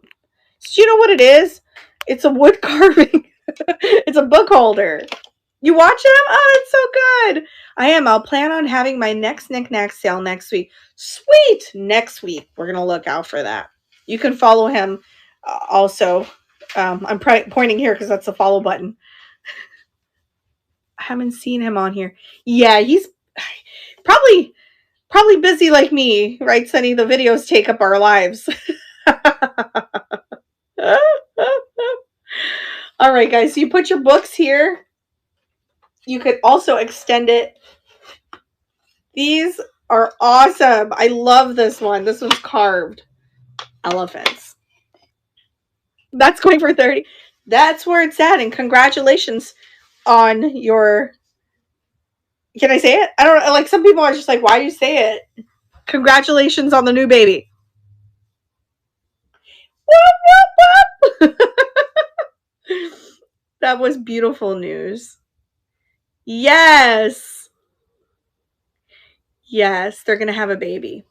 So you know what it is? It's a wood carving. It's a book holder. You watch him? Oh, it's so good. I am. I'll plan on having my next Knickknack sale next week. Sweet. Next week. We're going to look out for that. You can follow him also. I'm pointing here because that's the follow button. I haven't seen him on here. Yeah, he's probably busy like me, right, Sunny? The videos take up our lives. All right, guys. So you put your books here. You could also extend it. These are awesome. I love this one. This one's carved elephants. That's going for 30. That's where it's at. And congratulations on your... Can I say it? I don't know. Like, some people are just like, why do you say it? Congratulations on the new baby. Whoop, whoop, whoop. That was beautiful news. Yes. Yes, they're going to have a baby.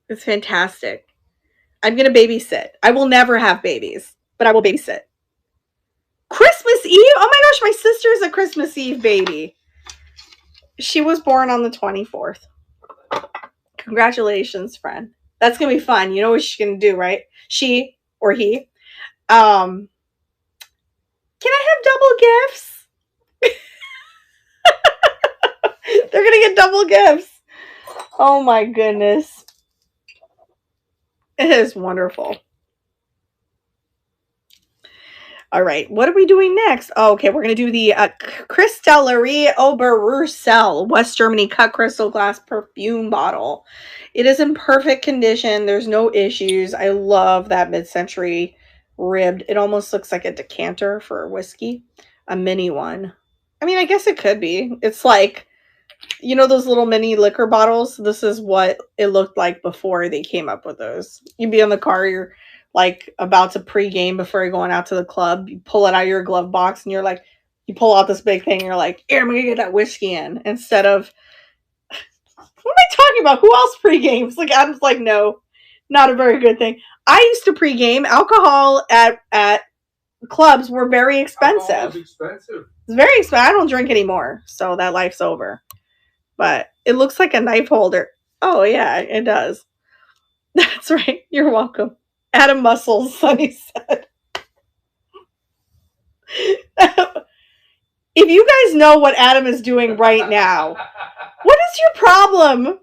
It's fantastic. I'm going to babysit. I will never have babies, but I will babysit. Christmas Eve? Oh my gosh, my sister's a Christmas Eve baby. She was born on the 24th. Congratulations, friend. That's going to be fun. You know what she's going to do, right? She or he. Can I have double gifts? They're going to get double gifts. Oh my goodness. It is wonderful. All right, what are we doing next? Oh, okay, we're going to do the Crystallerie Oberursel West Germany cut crystal glass perfume bottle. It is in perfect condition. There's no issues. I love that mid-century ribbed. It almost looks like a decanter for whiskey, a mini one. I mean, I guess it could be. It's like, you know, those little mini liquor bottles? This is what it looked like before they came up with those. You'd be in the car, you're like about to pregame before you're going out to the club. You pull it out of your glove box and you're like, you pull out this big thing and you're like, here, I'm going to get that whiskey in. Instead of, what am I talking about? Who else pregames? Like, Adam's like, no, not a very good thing. I used to pregame. Alcohol at clubs were very expensive.
Alcohol is expensive.
It's very expensive. I don't drink anymore, so that life's over. But it looks like a knife holder. Oh, yeah, it does. That's right. You're welcome. Adam Muscles, Sunny said. If you guys know what Adam is doing right now, what is your problem?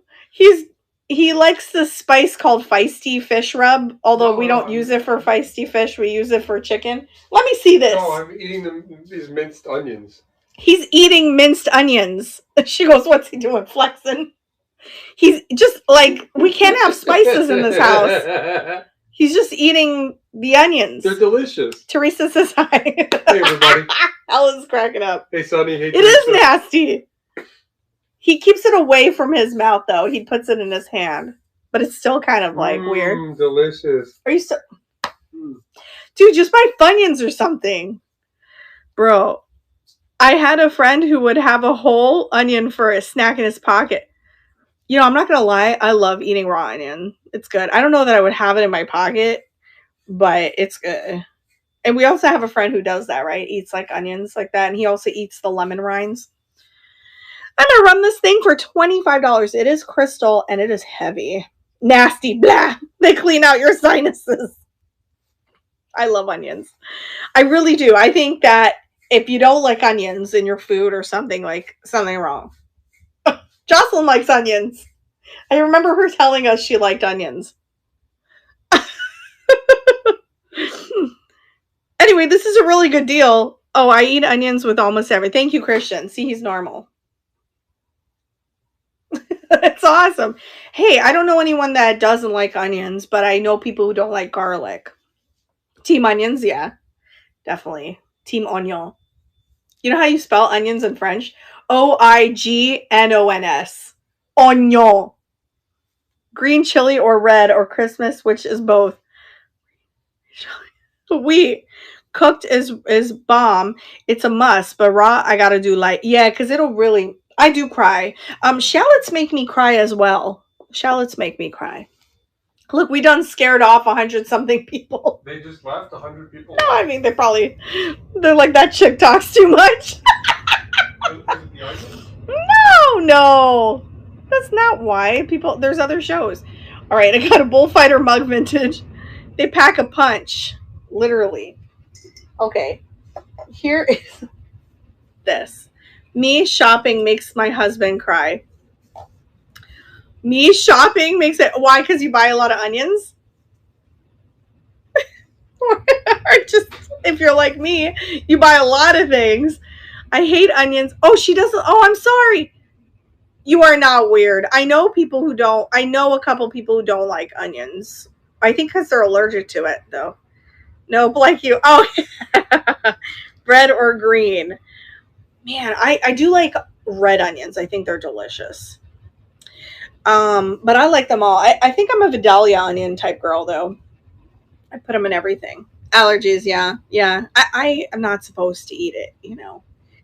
He likes this spice called Feisty Fish Rub, although we don't use it for feisty fish. We use it for chicken. Let me see this.
No, I'm eating these minced onions.
He's eating minced onions. She goes, what's he doing? Flexing. He's just like, we can't have spices in this house. He's just eating the onions.
They're delicious.
Teresa says hi.
Hey, everybody.
Alan's cracking up.
Hey, Sonny. Hey,
It is nasty. He keeps it away from his mouth, though. He puts it in his hand. But it's still kind of, like, weird.
Delicious.
Are you so... Dude, just buy Funyuns or something. Bro. I had a friend who would have a whole onion for a snack in his pocket. You know, I'm not going to lie. I love eating raw onion. It's good. I don't know that I would have it in my pocket, but it's good. And we also have a friend who does that, right? Eats like onions like that. And he also eats the lemon rinds. I'm gonna run this thing for $25. It is crystal and it is heavy. Nasty, blah. They clean out your sinuses. I love onions. I really do. I think that if you don't like onions in your food or something, like something wrong. Jocelyn likes onions. I remember her telling us she liked onions. Anyway, this is a really good deal. Oh, I eat onions with almost everything. Thank you, Christian. See, he's normal. It's awesome. Hey, I don't know anyone that doesn't like onions, but I know people who don't like garlic. Team onions, yeah, definitely. Team oignon. You know how you spell onions in French? OIGNONS. Oignon. Green chili or red or Christmas, which is both. We cooked is bomb. It's a must, but raw I gotta do light. Yeah, because it'll really. I do cry. Shallots make me cry as well. Shallots make me cry. Look, we done scared off 100-something people.
They just left 100 people.
No, I mean they're like, that chick talks too much. No, that's not why people. There's other shows. All right, I got a bullfighter mug vintage. They pack a punch, literally. Okay, here is this. Me shopping makes my husband cry. Me shopping makes it. Why? Because you buy a lot of onions? Or just, if you're like me, you buy a lot of things. I hate onions. Oh, she doesn't. Oh, I'm sorry. You are not weird. I know people who don't. I know a couple people who don't like onions. I think because they're allergic to it, though. Nope, like you. Oh, red or green. Man, I do like red onions. I think they're delicious. But I like them all. I think I'm a Vidalia onion type girl, though. I put them in everything. Allergies, yeah. I am not supposed to eat it,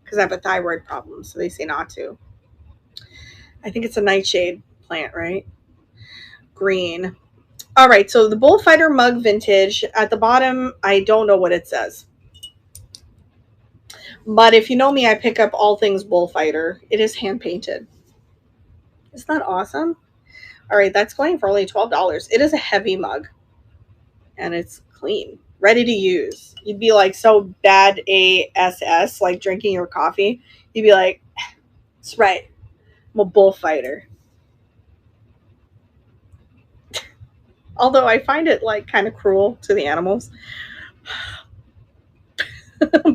because I have a thyroid problem, so they say not to. I think it's a nightshade plant, right? Green. All right, so the Bullfighter mug vintage. At the bottom, I don't know what it says. But if you know me, I pick up all things Bullfighter. It is hand-painted. Isn't that awesome? All right, that's going for only $12. It is a heavy mug. And it's clean. Ready to use. You'd be like so bad ASS, like drinking your coffee. You'd be like, that's right. I'm a bullfighter. Although I find it like kind of cruel to the animals.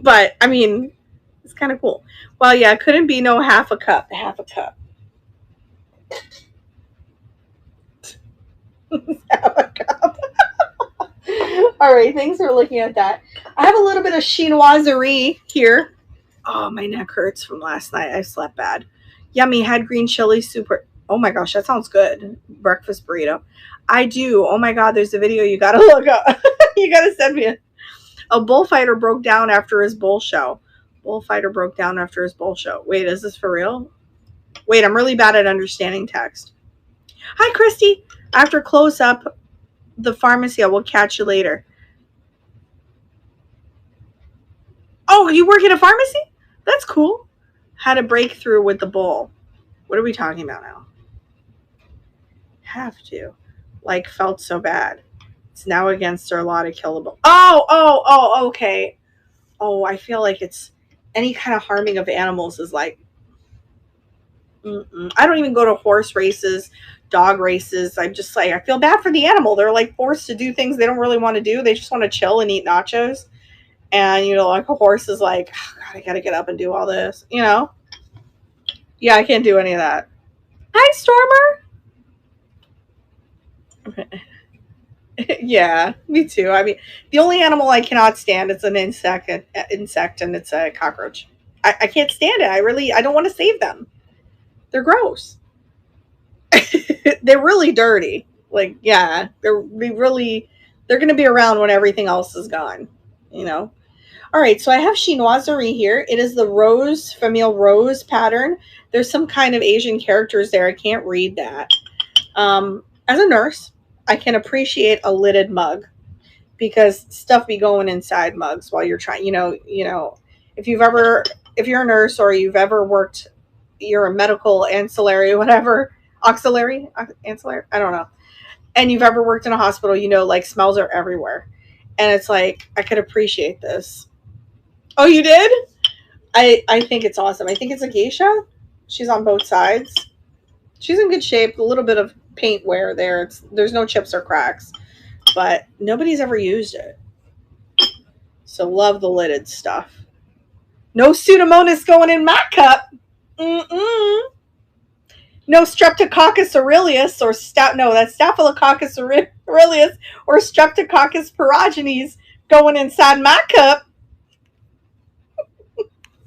But I mean, it's kind of cool. Well, yeah, it couldn't be no half a cup. Half a cup. Half a cup. All right, thanks for looking at that. I have a little bit of chinoiserie here. Oh, my neck hurts from last night. I slept bad. Yummy, had green chili super. Oh my gosh, that sounds good. Breakfast burrito. I do. Oh my God, there's a video you gotta look up. You gotta send me it. A bullfighter broke down after his bull show. Bullfighter broke down after his bull show. Wait, is this for real? Wait, I'm really bad at understanding text. Hi, Christy. After close up the pharmacy, I will catch you later. Oh, you work at a pharmacy? That's cool. Had a breakthrough with the bull. What are we talking about now? Have to. Like, felt so bad. It's now against our law to kill the bull. Oh, okay. Oh, I feel like it's any kind of harming of animals is like, I don't even go to horse races, dog races. I'm just like, I feel bad for the animal. They're like forced to do things they don't really want to do. They just want to chill and eat nachos. And, like a horse is like, oh, God, I got to get up and do all this, Yeah, I can't do any of that. Hi, Stormer. Yeah, me too. I mean, the only animal I cannot stand is an insect, and it's a cockroach. I can't stand it. I don't want to save them. They're gross. They're really dirty. Like, yeah, they're going to be around when everything else is gone, All right, so I have chinoiserie here. It is the rose, Famille Rose pattern. There's some kind of Asian characters there. I can't read that. As a nurse, I can appreciate a lidded mug because stuff be going inside mugs while you're trying, if you're a nurse or you've ever worked you're a medical ancillary, whatever, ancillary, I don't know, and you've ever worked in a hospital, you know, like smells are everywhere. And it's like, I could appreciate this. Oh, you did? I think it's awesome. I think it's a geisha. She's on both sides. She's in good shape. A little bit of paint wear there. There's no chips or cracks, but nobody's ever used it. So love the lidded stuff. No Pseudomonas going in my cup. Mm-mm. No Streptococcus aureus or that's Staphylococcus aureus or Streptococcus pyogenes going inside my cup.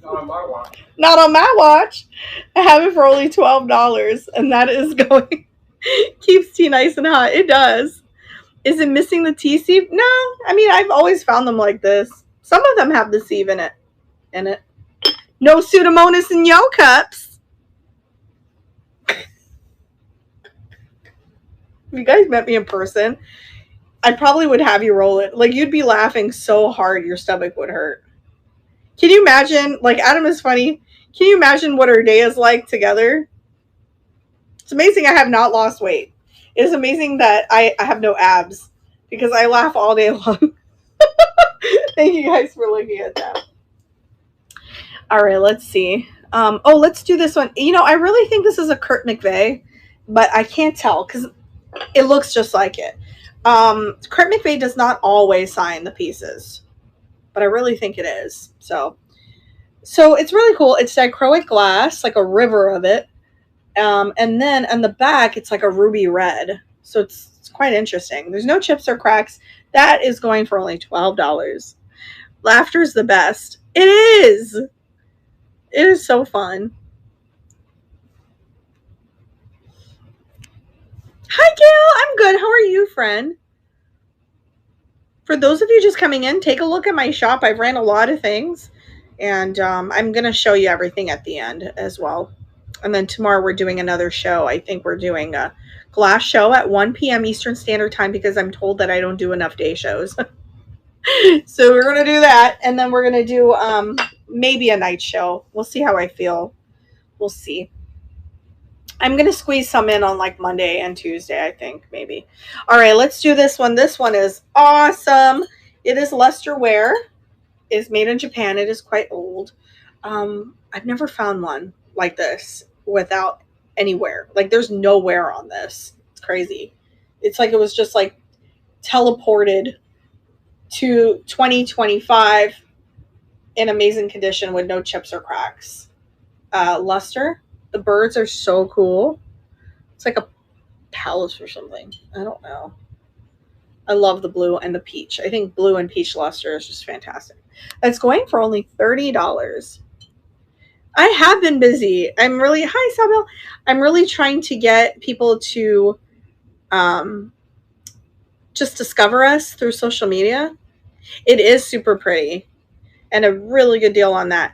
Not on my watch.
Not on my watch. I have it for only $12, and that is going. Keeps tea nice and hot. It does. Is it missing the tea sieve? No. I mean, I've always found them like this. Some of them have the sieve in it. No Pseudomonas in your cups. If you guys met me in person, I probably would have you roll it. Like, you'd be laughing so hard your stomach would hurt. Can you imagine? Like, Adam is funny. Can you imagine what our day is like together? It's amazing I have not lost weight. It is amazing that I have no abs because I laugh all day long. Thank you guys for looking at that. All right, let's see. Let's do this one. You know, I really think this is a Kurt McVeigh, but I can't tell because it looks just like it. Kurt McVeigh does not always sign the pieces, but I really think it is. So it's really cool. It's dichroic glass, like a river of it. And then on the back, it's like a ruby red. So it's quite interesting. There's no chips or cracks. That is going for only $12. Laughter's the best. It is. It is so fun. Hi, Gail. I'm good. How are you, friend? For those of you just coming in, take a look at my shop. I've ran a lot of things, and I'm going to show you everything at the end as well. And then tomorrow we're doing another show. I think we're doing a glass show at 1 p.m. Eastern Standard Time because I'm told that I don't do enough day shows. So we're going to do that. And then we're going to do maybe a night show. We'll see how I feel. We'll see. I'm going to squeeze some in on like Monday and Tuesday, I think, maybe. All right, let's do this one. This one is awesome. It is Luster Ware. It is made in Japan. It is quite old. I've never found one like this without any wear. Like, there's no wear on this. It's crazy. It's like it was just like teleported to 2025 in amazing condition with no chips or cracks. Luster. The birds are so cool. It's like a palace or something. I don't know. I love the blue and the peach. I think blue and peach luster is just fantastic. It's going for only $30. I have been busy. Hi, Sabel. I'm really trying to get people to just discover us through social media. It is super pretty and a really good deal on that.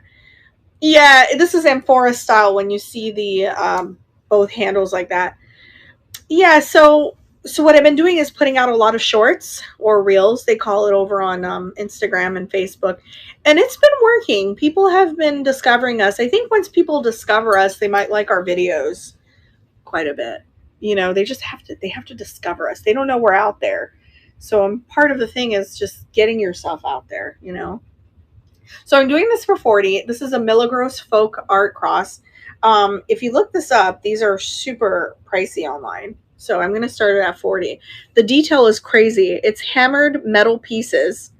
Yeah, this is Amphora style when you see the both handles like that. Yeah, so what I've been doing is putting out a lot of shorts or reels, they call it over on Instagram and Facebook. And it's been working. People have been discovering us. I think once people discover us, they might like our videos quite a bit. You know, they have to discover us. They don't know we're out there. So part of the thing is just getting yourself out there, you know. So I'm doing this for $40. This is a Milagros Folk Art Cross. If you look this up, these are super pricey online. So I'm going to start it at $40. The detail is crazy. It's hammered metal pieces.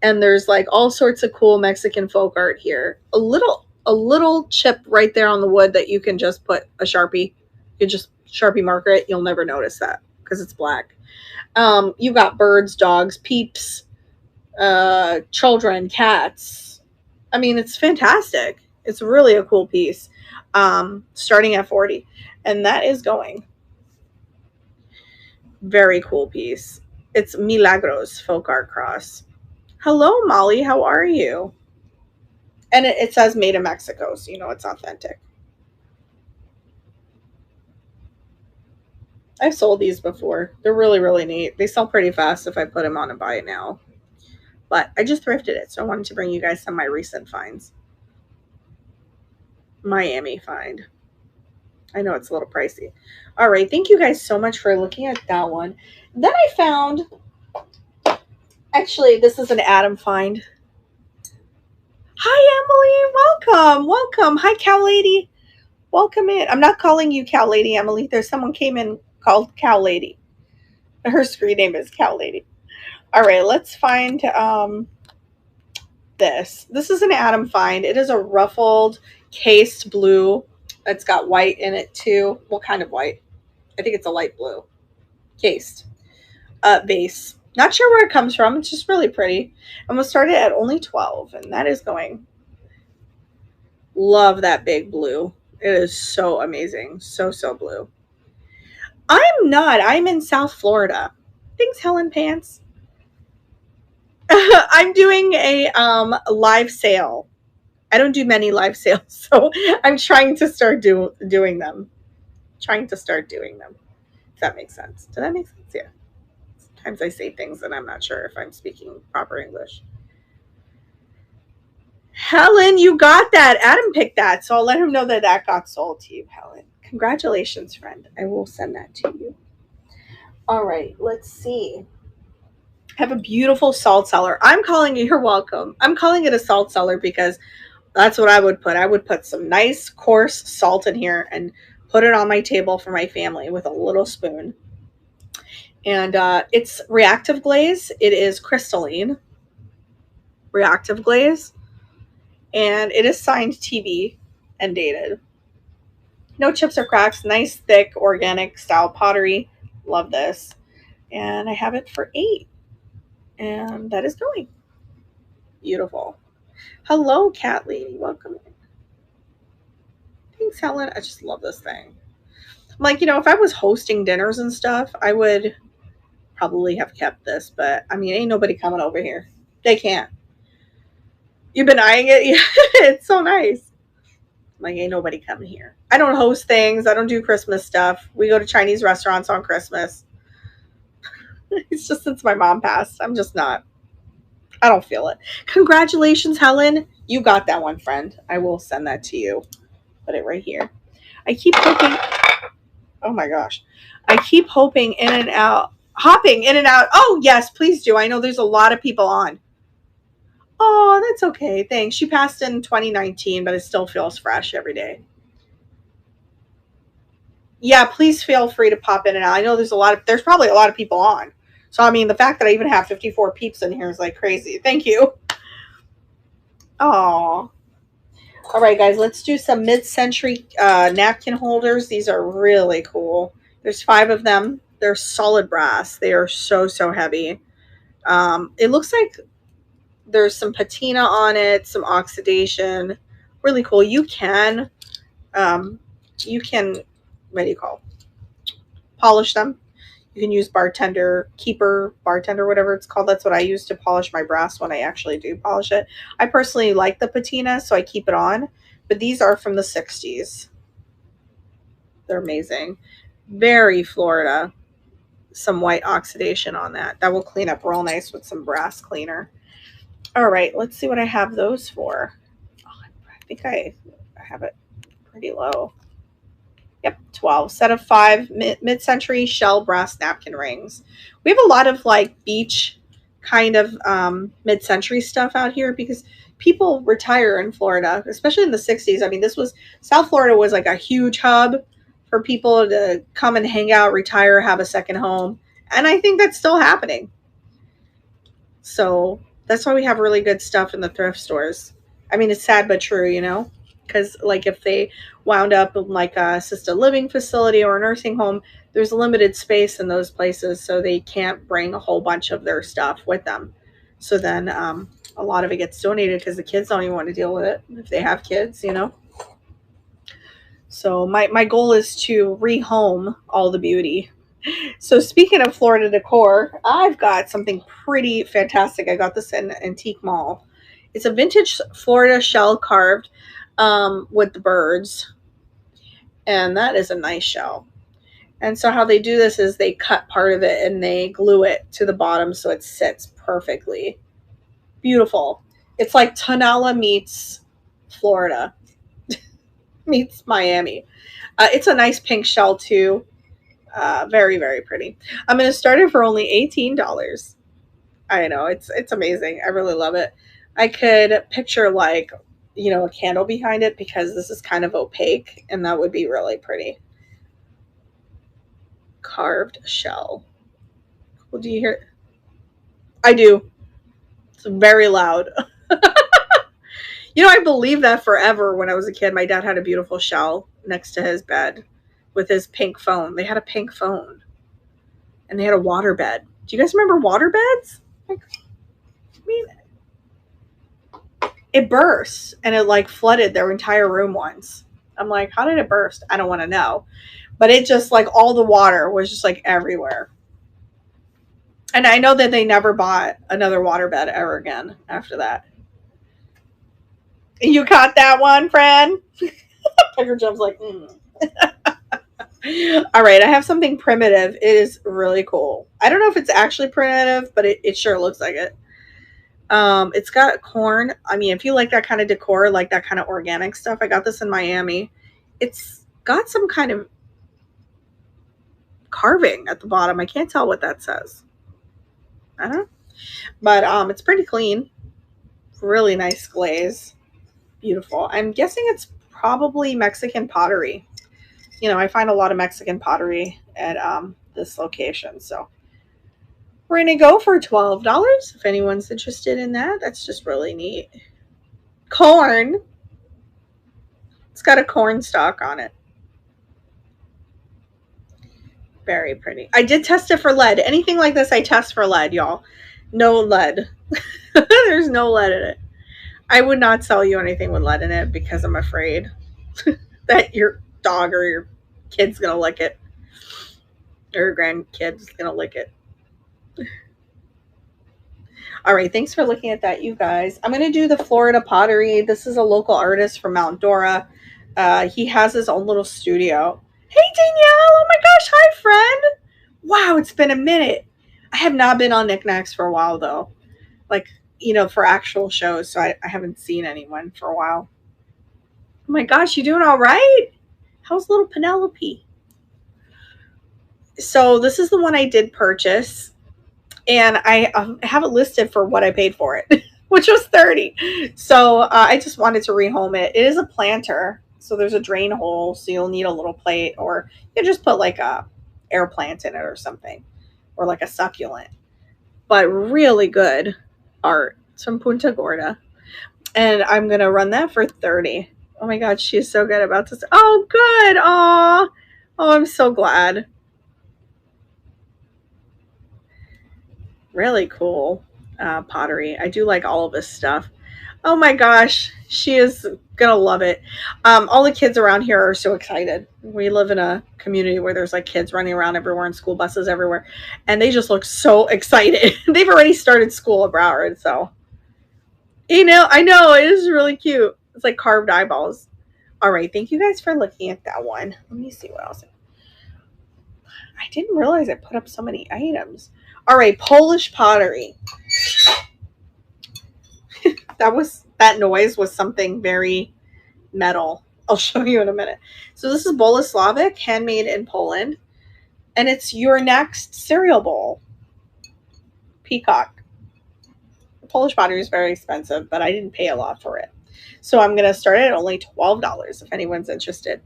And there's like all sorts of cool Mexican folk art here. A little chip right there on the wood that you can just put a Sharpie. You just Sharpie marker it. You'll never notice that because it's black. You've got birds, dogs, peeps, children, cats. I mean, it's fantastic. It's really a cool piece. Starting at $40. And that is going. Very cool piece. It's Milagros Folk Art Cross. Hello, Molly. How are you? And it says made in Mexico, so you know it's authentic. I've sold these before. They're really, really neat. They sell pretty fast if I put them on and buy it now. But I just thrifted it, so I wanted to bring you guys some of my recent finds. Miami find. I know it's a little pricey. All right. Thank you guys so much for looking at that one. Then I found, actually, this is an Adam find. Hi, Emily. Welcome. Welcome. Hi, Cow Lady. Welcome in. I'm not calling you Cow Lady, Emily. There's someone came in called Cow Lady. Her screen name is Cow Lady. All right. Let's find this. This is an Adam find. It is a ruffled cased blue. It's got white in it too. What kind of white? I think it's a light blue. Cased. Base. Not sure where it comes from. It's just really pretty. I'm going to start it at only 12, and that is going. Love that big blue. It is so amazing. So blue. I'm not. I'm in South Florida. Thanks, Helen Pants. I'm doing a live sale. I don't do many live sales, so I'm trying to start doing them. If that makes sense. Does that make sense? Yeah. Sometimes I say things and I'm not sure if I'm speaking proper English. Helen, you got that. Adam picked that, so I'll let him know that got sold to you, Helen. Congratulations, friend. I will send that to you. All right, let's see. I have a beautiful salt cellar. You're welcome. I'm calling it a salt cellar because that's what I would put. I would put some nice coarse salt in here and put it on my table for my family with a little spoon. And it's reactive glaze. It is crystalline reactive glaze. And it is signed TB and dated. No chips or cracks. Nice, thick, organic style pottery. Love this. And I have it for $8. And that is going. Beautiful. Hello, Cat Lady. Welcome in. Thanks, Helen. I just love this thing. I'm like, if I was hosting dinners and stuff, I would probably have kept this. But, I mean, ain't nobody coming over here. They can't. You've been eyeing it? Yeah, it's so nice. Like, ain't nobody coming here. I don't host things. I don't do Christmas stuff. We go to Chinese restaurants on Christmas. It's just since my mom passed. I'm just not. I don't feel it. Congratulations, Helen. You got that one, friend. I will send that to you. Put it right here. I keep hoping. Oh my gosh. I keep hopping in and out. Oh, yes, please do. I know there's a lot of people on. Oh, that's okay. Thanks. She passed in 2019, but it still feels fresh every day. Yeah, please feel free to pop in and out. I know there's probably a lot of people on. So, I mean, the fact that I even have 54 peeps in here is like crazy. Thank you. Oh. All right, guys, let's do some mid-century napkin holders. These are really cool. There's 5 of them. They're solid brass. They are so heavy. It looks like there's some patina on it, some oxidation. Really cool. You can, what do you call? Polish them. You can use bartender, whatever it's called. That's what I use to polish my brass when I actually do polish it. I personally like the patina, so I keep it on. But these are from the 60s. They're amazing. Very Florida. Some white oxidation on that. That will clean up real nice with some brass cleaner. All right, let's see what I have those for. Oh, I think I have it pretty low. Yep, 12. Set of 5 mid-century shell brass napkin rings. We have a lot of like beach kind of mid-century stuff out here because people retire in Florida, especially in the 60s. I mean, South Florida was like a huge hub for people to come and hang out, retire, have a second home. And I think that's still happening. So that's why we have really good stuff in the thrift stores. I mean, it's sad but true, because like if they wound up in like a assisted living facility or a nursing home, there's limited space in those places, so they can't bring a whole bunch of their stuff with them. So then a lot of it gets donated because the kids don't even want to deal with it if they have kids. So my goal is to rehome all the beauty. So speaking of Florida decor, I've got something pretty fantastic. I got this in Antique Mall. It's a vintage Florida shell carved with the birds. And that is a nice shell. And so how they do this is they cut part of it and they glue it to the bottom so it sits perfectly. Beautiful. It's like Tonala meets Florida. meets Miami. It's a nice pink shell too. Very, very pretty. I'm going to start it for only $18. I know, it's amazing. I really love it. I could picture like, a candle behind it because this is kind of opaque and that would be really pretty. Carved shell. Well, do you hear? I do. It's very loud. I believed that forever when I was a kid. My dad had a beautiful shell next to his bed with his pink phone. They had a pink phone and they had a water bed. Do you guys remember water beds? It burst and it like flooded their entire room once. I'm like, how did it burst? I don't want to know. But it just like all the water was just like everywhere. And I know that they never bought another water bed ever again after that. You caught that one, friend? Picker Jump's like, All right, I have something primitive. It is really cool. I don't know if it's actually primitive, but it sure looks like it. It's got corn. I mean, if you like that kind of decor, like that kind of organic stuff, I got this in Miami. It's got some kind of carving at the bottom. I can't tell what that says. I don't know. But it's pretty clean. Really nice glaze. Beautiful. I'm guessing it's probably Mexican pottery. I find a lot of Mexican pottery at this location. So we're going to go for $12 if anyone's interested in that. That's just really neat. Corn. It's got a corn stalk on it. Very pretty. I did test it for lead. Anything like this, I test for lead, y'all. No lead. There's no lead in it. I would not sell you anything with lead in it because I'm afraid that your dog or your kid's going to lick it. Or your grandkid's going to lick it. All right, thanks for looking at that, you guys. I'm going to do the Florida Pottery. This is a local artist from Mount Dora. He has his own little studio. Hey, Danielle. Oh, my gosh. Hi, friend. Wow, it's been a minute. I have not been on Knickknacks for a while, though. Like, for actual shows, so I haven't seen anyone for a while. Oh, my gosh. You doing all right? How's little Penelope? So this is the one I did purchase. And I have it listed for what I paid for it, which was $30. So I just wanted to rehome it. It is a planter. So there's a drain hole. So you'll need a little plate, or you can just put like a air plant in it or something, or like a succulent. But really good art. It's from Punta Gorda. And I'm going to run that for $30. Oh my God, she's so good about this. Oh, good. Aw. Oh, I'm so glad. Really cool pottery. I do like all of this stuff. Oh my gosh, she is gonna love it. All the kids around here are so excited. We live in a community where there's like kids running around everywhere and school buses everywhere, and they just look so excited. They've already started school at Broward, so I know it is really cute. It's like carved eyeballs. All right, thank you guys for looking at that one. Let me see what else. I didn't realize I put up so many items. All right, Polish pottery. That noise was something very metal. I'll show you in a minute. So this is Boleslavic, handmade in Poland. And it's your next cereal bowl. Peacock. Polish pottery is very expensive, but I didn't pay a lot for it. So I'm going to start it at only $12 if anyone's interested.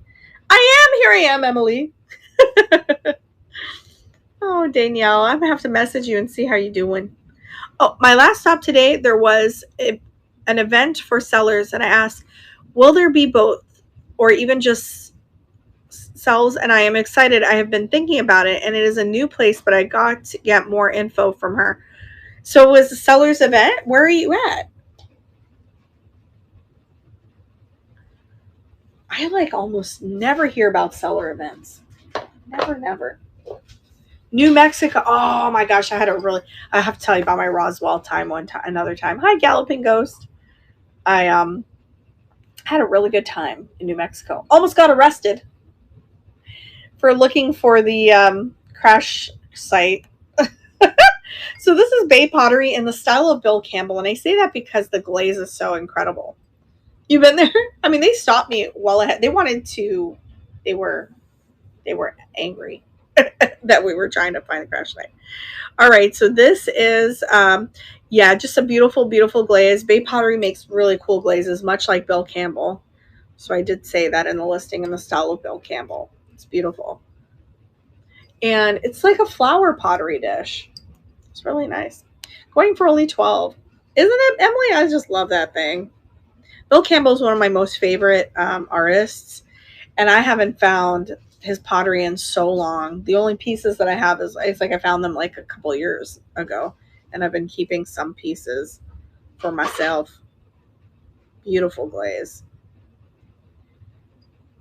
Here I am, Emily. Oh, Danielle, I'm going to have to message you and see how you're doing. Oh, my last stop today, there was an event for sellers, and I asked, will there be both or even just sells? And I am excited. I have been thinking about it, and it is a new place, but I got to get more info from her. So it was a sellers event. Where are you at? I like almost never hear about seller events. Never. New Mexico. Oh my gosh, I have to tell you about my Roswell time another time. Hi, Galloping Ghost. I had a really good time in New Mexico. Almost got arrested for looking for the crash site. So this is Bay Pottery in the style of Bill Campbell, and I say that because the glaze is so incredible. You've been there? I mean, they stopped me well ahead. They wanted to. They were angry that we were trying to find the crash site. All right, so this is yeah, just a beautiful, beautiful glaze. Bay Pottery makes really cool glazes, much like Bill Campbell. So I did say that in the listing in the style of Bill Campbell. It's beautiful. And it's like a flower pottery dish. It's really nice. Going for only 12. Isn't it, Emily? I just love that thing. Bill Campbell is one of my most favorite artists, and I haven't found his pottery in so long. The only pieces that I have is it's like I found them like a couple years ago, and I've been keeping some pieces for myself. Beautiful glaze.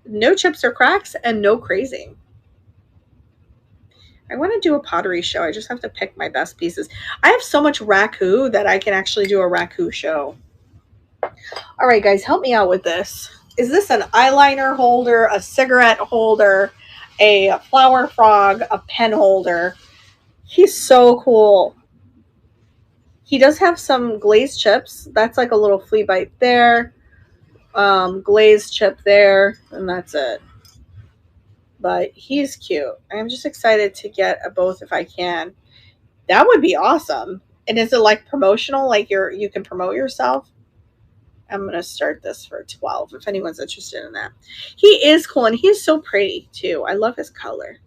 No chips or cracks and no crazing. I want to do a pottery show. I just have to pick my best pieces. I have so much raku that I can actually do a raku show. All right, guys, help me out with this. Is this an eyeliner holder, a cigarette holder, a flower frog, a pen holder? He's so cool. He does have some glazed chips. That's like a little flea bite there. Glazed chip there, and that's it. But he's cute. I'm just excited to get a both if I can. That would be awesome. And is it like promotional? Like you can promote yourself? I'm going to start this for 12 if anyone's interested in that. He is cool, and he's so pretty too. I love his color.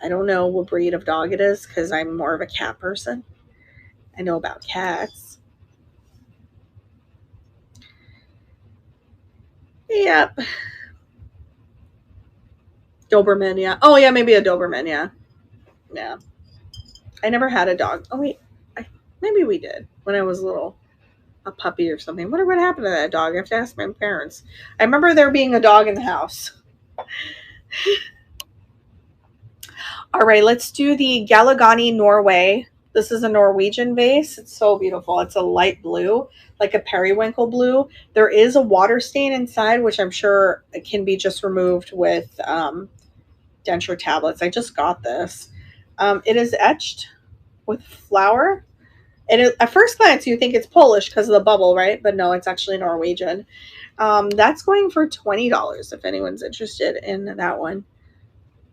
I don't know what breed of dog it is because I'm more of a cat person. I know about cats. Yep. Doberman, yeah. Oh, yeah, maybe a Doberman, yeah. Yeah. I never had a dog. Oh, wait. Maybe we did when I was little. A puppy or something. I wonder what happened to that dog. I have to ask my parents. I remember there being a dog in the house. All right, let's do the Galagani Norway. This is a Norwegian vase. It's so beautiful. It's a light blue, like a periwinkle blue. There is a water stain inside, which I'm sure can be just removed with denture tablets. I just got this. It is etched with flour. And at first glance, you think it's Polish because of the bubble, right? But no, it's actually Norwegian. That's going for $20 if anyone's interested in that one.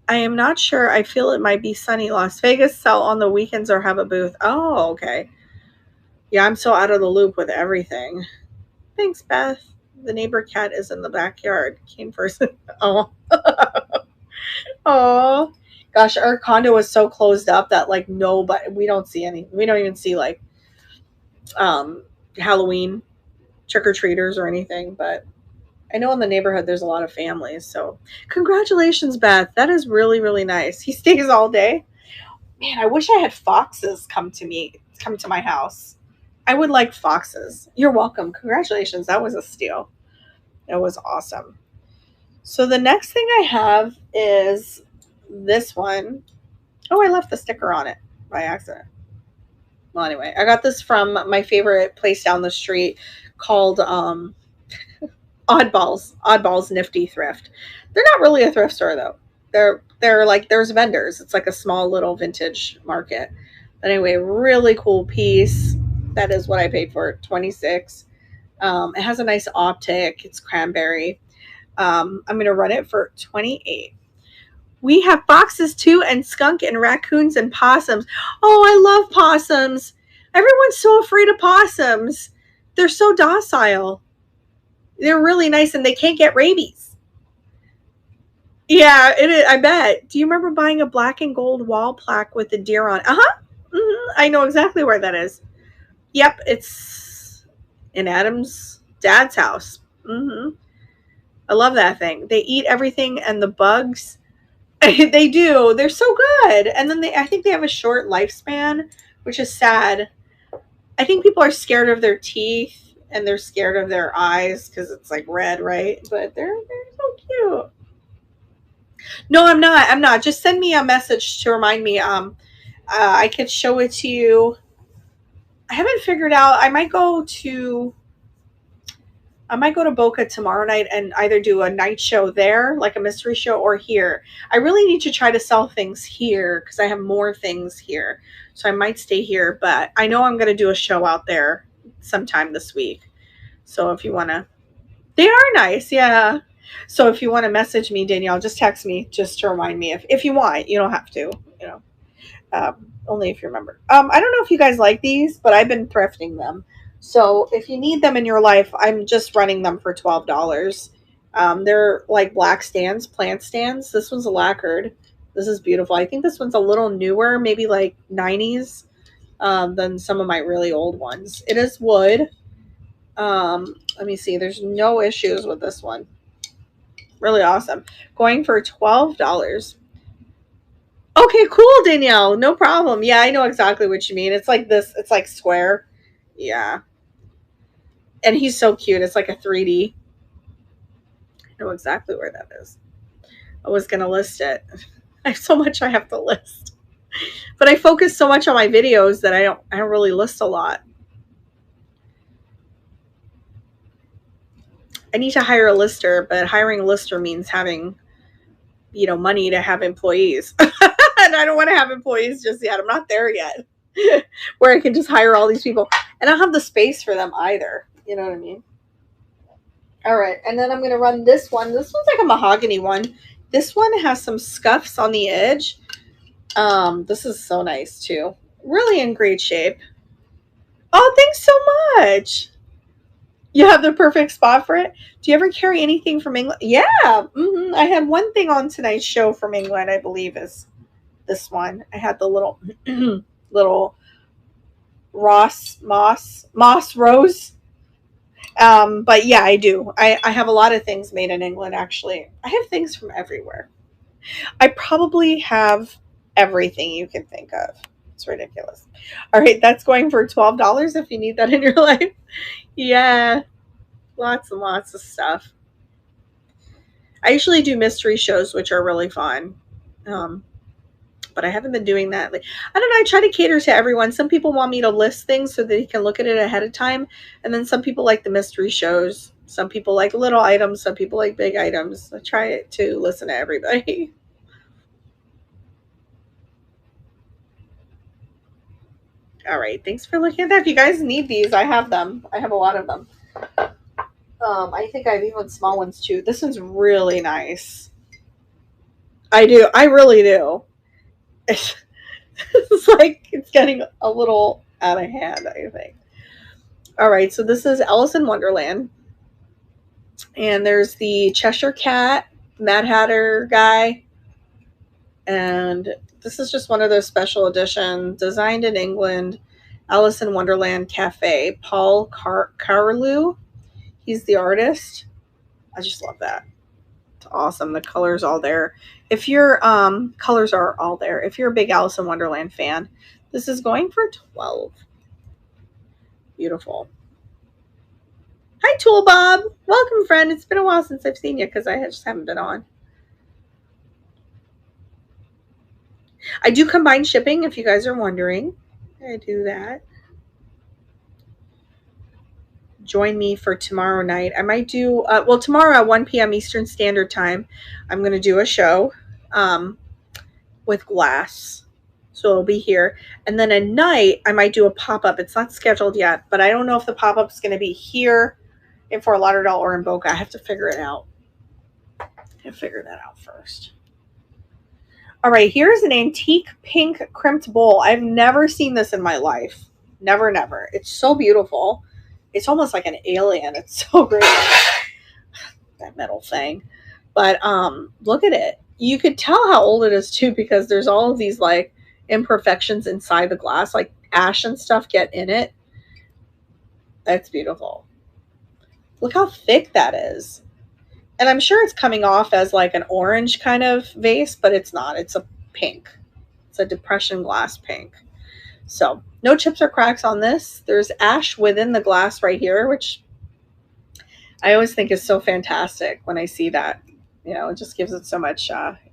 I am not sure. I feel it might be sunny. Las Vegas sell on the weekends or have a booth. Oh, okay. Yeah, I'm so out of the loop with everything. Thanks, Beth. The neighbor cat is in the backyard. Came first. Oh. Oh. Gosh, our condo is so closed up that like nobody, we don't see any. We don't even see like Halloween trick-or-treaters or anything, but I know in the neighborhood there's a lot of families. So congratulations, Beth. That is really, really nice. He stays all day. Man, I wish I had foxes come to my house. I would like foxes. You're welcome. Congratulations. That was a steal. That was awesome. So the next thing I have is this one. Oh, I left the sticker on it by accident. Well, anyway, I got this from my favorite place down the street called Oddballs Nifty Thrift. They're not really a thrift store though. They're like there's vendors. It's like a small little vintage market. But anyway, really cool piece. That is what I paid for it, 26. It has a nice optic. It's cranberry. I'm gonna run it for 28. We have foxes too, and skunk and raccoons and possums. Oh, I love possums. Everyone's so afraid of possums. They're so docile. They're really nice, and they can't get rabies. Yeah, it is, I bet. Do you remember buying a black and gold wall plaque with the deer on? Uh-huh. Mm-hmm. I know exactly where that is. Yep, it's in Adam's dad's house. Mm-hmm. I love that thing. They eat everything, and the bugs... They do. They're so good. And then I think they have a short lifespan, which is sad. I think people are scared of their teeth and they're scared of their eyes because it's like red, right? But they're so cute. No, I'm not. I'm not. Just send me a message to remind me. I could show it to you. I haven't figured out. I might go to Boca tomorrow night and either do a night show there, like a mystery show, or here. I really need to try to sell things here because I have more things here. So I might stay here, but I know I'm going to do a show out there sometime this week. So if you want to, they are nice. Yeah. So if you want to message me, Danielle, just text me just to remind me if you want. You don't have to, you know, only if you remember. I don't know if you guys like these, but I've been thrifting them. So if you need them in your life, I'm just running them for $12. They're like black stands, plant stands. This one's a lacquered. This is beautiful. I think this one's a little newer, maybe like 90s, than some of my really old ones. It is wood. Let me see. There's no issues with this one. Really awesome. Going for $12. Okay, cool, Danielle. No problem. Yeah, I know exactly what you mean. It's like this. It's like square. Yeah. And he's so cute. It's like a 3D. I know exactly where that is. I was going to list it. I have so much I have to list. But I focus so much on my videos that I don't really list a lot. I need to hire a lister, but hiring a lister means having, you know, money to have employees. And I don't want to have employees just yet. I'm not there yet where I can just hire all these people. And I don't have the space for them either. You know what I mean? All right. And then I'm going to run this one. This one's like a mahogany one. This one has some scuffs on the edge. This is so nice too. Really in great shape. Oh, thanks so much. You have the perfect spot for it. Do you ever carry anything from England? Yeah. I had one thing on tonight's show from England, I believe, is this one. I had the little little moss rose. But yeah, I do. I have a lot of things made in England, actually. I have things from everywhere. I probably have everything you can think of. It's ridiculous. All right, that's going for $12 if you need that in your life. Yeah, lots and lots of stuff. I usually do mystery shows, which are really fun. But I haven't been doing that. I don't know. I try to cater to everyone. Some people want me to list things so they can look at it ahead of time. And then some people like the mystery shows. Some people like little items. Some people like big items. I try to listen to everybody. All right. Thanks for looking at that. If you guys need these, I have them. I have a lot of them. I think I have even small ones too. This one's really nice. I do. I really do. It's like it's getting a little out of hand, I think. All right. So this is Alice in Wonderland. And there's the Cheshire Cat, Mad Hatter guy. And this is just one of those special editions, designed in England, Alice in Wonderland Cafe. Paul Carlew, he's the artist. I just love that. It's awesome. The colors all there. If your colors are all there. If you're a big Alice in Wonderland fan, this is going for $12. Beautiful. Hi, Tool Bob. Welcome, friend. It's been a while since I've seen you because I just haven't been on. I do combine shipping, if you guys are wondering. I do that. Join me for tomorrow night. I might do, tomorrow at 1 p.m. Eastern Standard Time, I'm going to do a show with glass. So it'll be here. And then at night, I might do a pop-up. It's not scheduled yet, but I don't know if the pop-up is going to be here in Fort Lauderdale or in Boca. I have to figure it out. I have to figure that out first. All right, here's an antique pink crimped bowl. I've never seen this in my life. Never, never. It's so beautiful. It's almost like an alien. It's so great. That metal thing. But look at it. You could tell how old it is too because there's all of these like imperfections inside the glass, like ash and stuff get in it. That's beautiful. Look how thick that is. And I'm sure it's coming off as like an orange kind of vase, but it's not. It's a pink. It's a depression glass pink. So no chips or cracks on this. There's ash within the glass right here, which I always think is so fantastic when I see that. You know, it just gives it so much,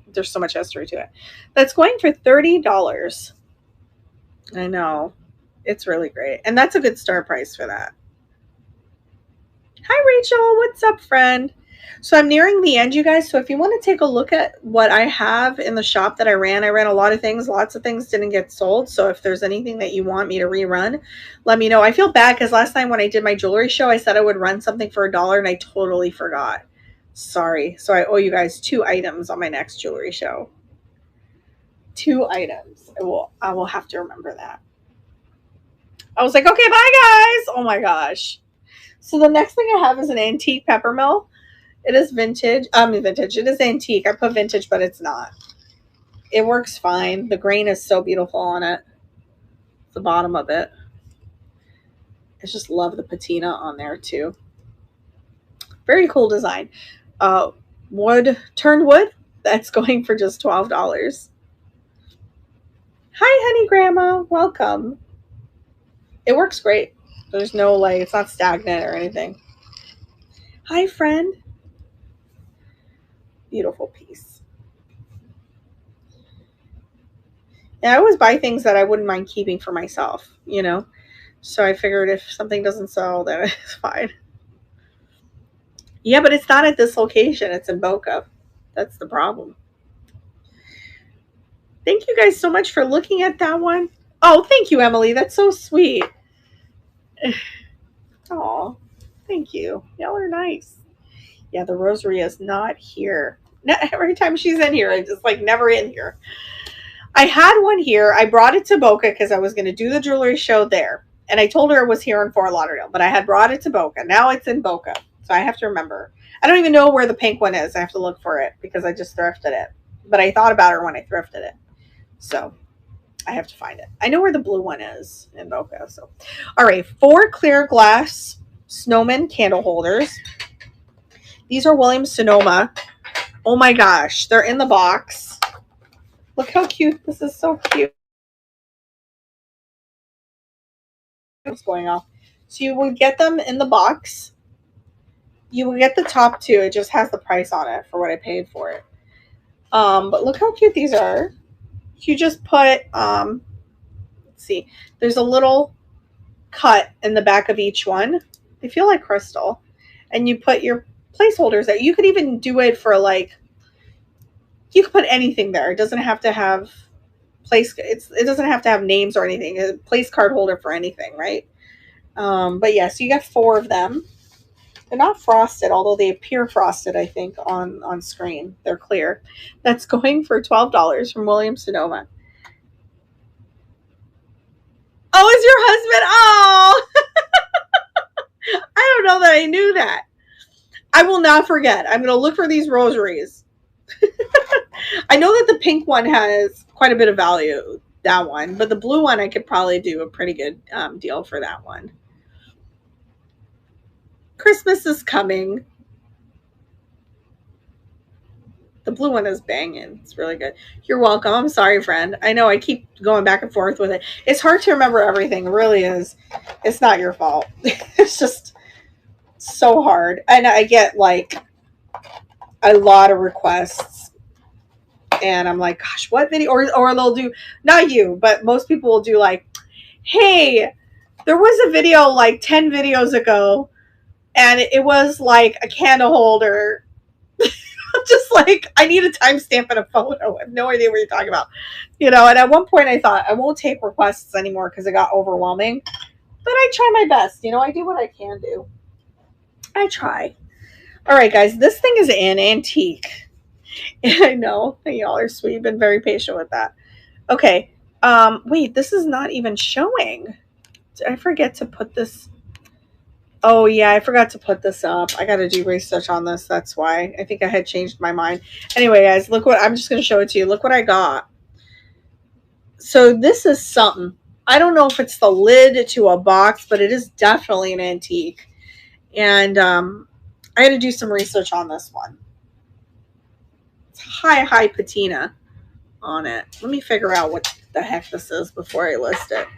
there's so much history to it. That's going for $30. I know. It's really great. And that's a good start price for that. Hi, Rachel. What's up, friend? So I'm nearing the end, you guys. So if you want to take a look at what I have in the shop that I ran a lot of things. Lots of things didn't get sold. So if there's anything that you want me to rerun, let me know. I feel bad because last time when I did my jewelry show, I said I would run something for $1 and I totally forgot. Sorry. So I owe you guys 2 items on my next jewelry show. 2 items. I will have to remember that. I was like, okay, bye guys. Oh my gosh. So the next thing I have is an antique peppermill. It is vintage. Vintage. It is antique. I put vintage, but it's not. It works fine. The grain is so beautiful on it. The bottom of it. I just love the patina on there too. Very cool design. Turned wood. That's going for just $12. Hi, honey grandma. Welcome. It works great. There's no like, it's not stagnant or anything. Hi, friend. Beautiful piece. And I always buy things that I wouldn't mind keeping for myself, you know? So I figured if something doesn't sell, then it's fine. Yeah, but it's not at this location. It's in Boca. That's the problem. Thank you guys so much for looking at that one. Oh, thank you, Emily. That's so sweet. Oh, thank you. Y'all are nice. Yeah, the rosary is not here. Every time she's in here, it's just like never in here. I had one here. I brought it to Boca because I was going to do the jewelry show there. And I told her it was here in Fort Lauderdale, but I had brought it to Boca. Now it's in Boca. So I have to remember. I don't even know where the pink one is. I have to look for it because I just thrifted it. But I thought about her when I thrifted it. So I have to find it. I know where the blue one is in Boca. So, all right. 4 clear glass snowman candle holders. These are Williams Sonoma. Oh my gosh. They're in the box. Look how cute. This is so cute. What's going on? So you would get them in the box. You will get the top 2. It just has the price on it for what I paid for it. But look how cute these are. You just put, let's see, there's a little cut in the back of each one. They feel like crystal. And you put your placeholders there. You could even do it for like, you could put anything there. It doesn't have to have it doesn't have to have names or anything. A place card holder for anything, right? But yeah, so you get 4 of them. They're not frosted, although they appear frosted, I think, on screen. They're clear. That's going for $12 from Williams Sonoma. Oh, is your husband? Oh! I don't know that I knew that. I will not forget. I'm going to look for these rosaries. I know that the pink one has quite a bit of value, that one. But the blue one, I could probably do a pretty good deal for that one. Christmas is coming. The blue one is banging. It's really good. You're welcome. I'm sorry, friend. I know I keep going back and forth with it. It's hard to remember everything. It really is. It's not your fault. It's just so hard. And I get like a lot of requests. And I'm like, gosh, what video? Or they'll do, not you, but most people will do like, hey, there was a video like 10 videos ago. And it was like a candle holder. Just like, I need a timestamp and a photo. I have no idea what you're talking about. You know, and at one point I thought, I won't take requests anymore because it got overwhelming. But I try my best. You know, I do what I can do. I try. All right, guys, this thing is an antique. I know. Y'all are sweet. You've been very patient with that. Okay. Wait, this is not even showing. Did I forget to put this? Oh, yeah, I forgot to put this up. I got to do research on this. That's why. I think I had changed my mind. Anyway, guys, look what, I'm just going to show it to you. Look what I got. So this is something. I don't know if it's the lid to a box, but it is definitely an antique. And I had to do some research on this one. It's high patina on it. Let me figure out what the heck this is before I list it.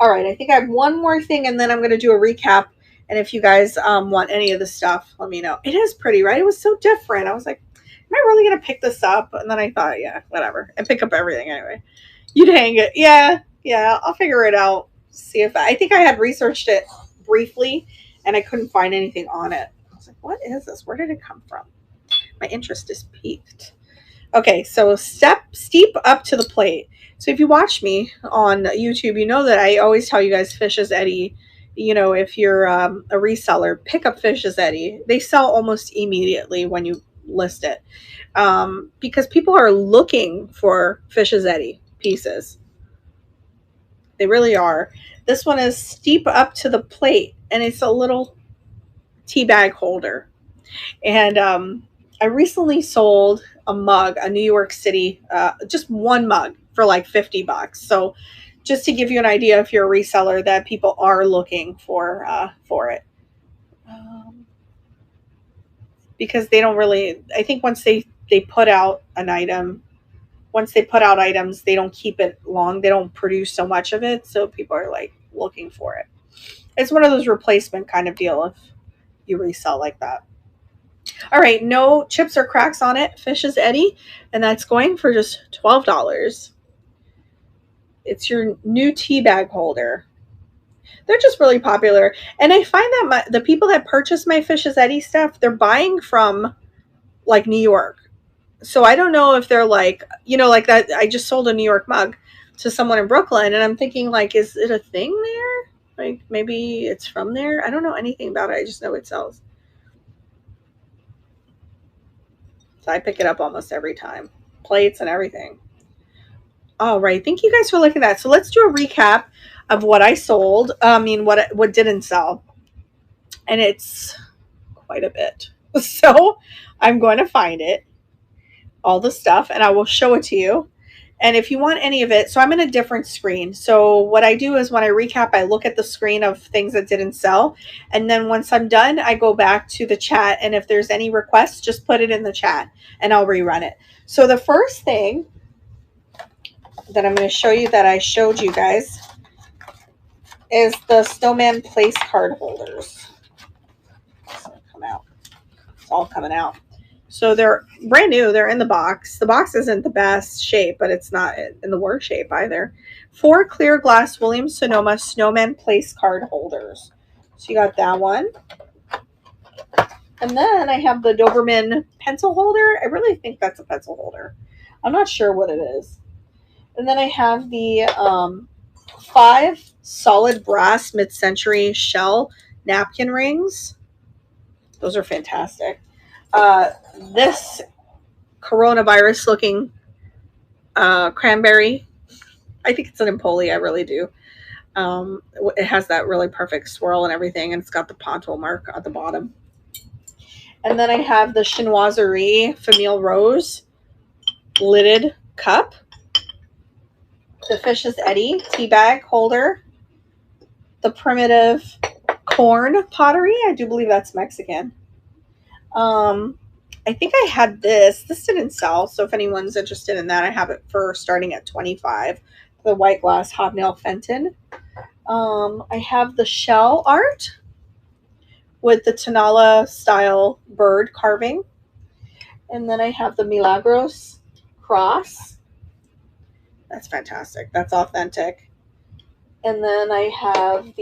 All right, I think I have one more thing, and then I'm going to do a recap. And if you guys want any of the stuff, let me know. It is pretty, right? It was so different. I was like, am I really going to pick this up? And then I thought, yeah, whatever. And pick up everything anyway. You'd hang it. Yeah, I'll figure it out. See if I think I had researched it briefly, and I couldn't find anything on it. was like, what is this? Where did it come from? My interest is piqued. Okay, so steep up to the plate. So if you watch me on YouTube, you know that I always tell you guys Fish is Eddie. You know, if you're a reseller, pick up Fish is Eddie. They sell almost immediately when you list it, because people are looking for Fish is Eddie pieces. They really are. This one is steep up to the plate, and it's a little tea bag holder. And I recently sold a mug, a New York City, just one mug for like $50. So just to give you an idea, if you're a reseller, that people are looking for it. Because they don't really, I think once they put out an item, once they put out items, they don't keep it long. They don't produce so much of it. So people are like looking for it. It's one of those replacement kind of deal if you resell like that. All right, no chips or cracks on it. Fish is Eddie, and that's going for just $12. It's your new tea bag holder. They're just really popular, and I find that the people that purchase my Fish is Eddie stuff, they're buying from like New York. So I don't know if they're like, you know, like that. I just sold a New York mug to someone in Brooklyn, and I'm thinking like, is it a thing there? Like maybe it's from there. I don't know anything about it. I just know it sells. So I pick it up almost every time. Plates and everything. All right. Thank you guys for looking at that. So let's do a recap of what I sold. What didn't sell. And it's quite a bit. So I'm going to find it, all the stuff, and I will show it to you. And if you want any of it, so I'm in a different screen. So what I do is when I recap, I look at the screen of things that didn't sell. And then once I'm done, I go back to the chat. And if there's any requests, just put it in the chat and I'll rerun it. So the first thing that I'm going to show you that I showed you guys is the Snowman Place card holders. It's going to come out. It's all coming out. So they're brand new. They're in the box. The box isn't the best shape, but it's not in the worst shape either. 4 clear glass Williams-Sonoma Snowman Place card holders. So you got that one. And then I have the Doberman pencil holder. I really think that's a pencil holder. I'm not sure what it is. And then I have the 5 solid brass mid-century shell napkin rings. Those are fantastic. This coronavirus looking cranberry, I think it's an Empoli. I really do. It has that really perfect swirl and everything, and it's got the Ponto mark at the bottom. And then I have the Chinoiserie Famille Rose lidded cup, the Fish is Eddie tea bag holder, the primitive corn pottery. I do believe that's Mexican. I think I had this. This didn't sell, so if anyone's interested in that, I have it for starting at $25. The white glass hobnail Fenton. I have the shell art with the Tonala style bird carving. And then I have the Milagros cross. That's fantastic. That's authentic. And then I have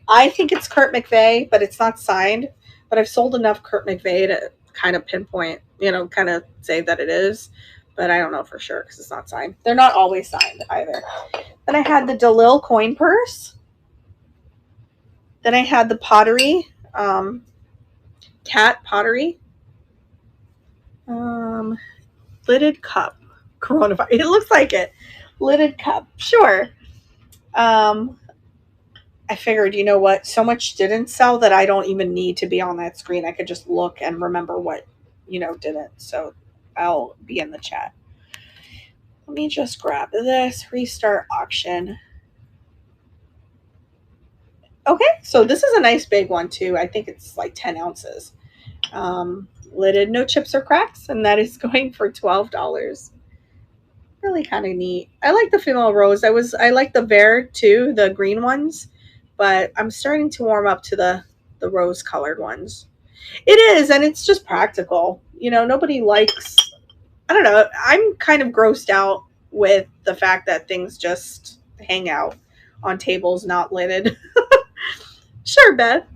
I think it's Kurt McVeigh, but it's not signed. But I've sold enough Kurt McVeigh to kind of pinpoint, kind of say that it is. But I don't know for sure because it's not signed. They're not always signed either. Then I had the DeLille coin purse. Then I had the pottery, cat pottery. Lidded cup. Coronavirus. It looks like it. Lidded cup. Sure. I figured, you know what? So much didn't sell that I don't even need to be on that screen. I could just look and remember what, didn't. So I'll be in the chat. Let me just grab this. Restart auction. Okay. So this is a nice big one too. I think it's like 10 ounces. Lidded, no chips or cracks. And that is going for $12. Really kind of neat. I like the Famille Rose. I like the Vert too, the green ones. But I'm starting to warm up to the rose colored ones. It is, and it's just practical. Nobody likes, I don't know, I'm kind of grossed out with the fact that things just hang out on tables not lidded. Sure, Beth.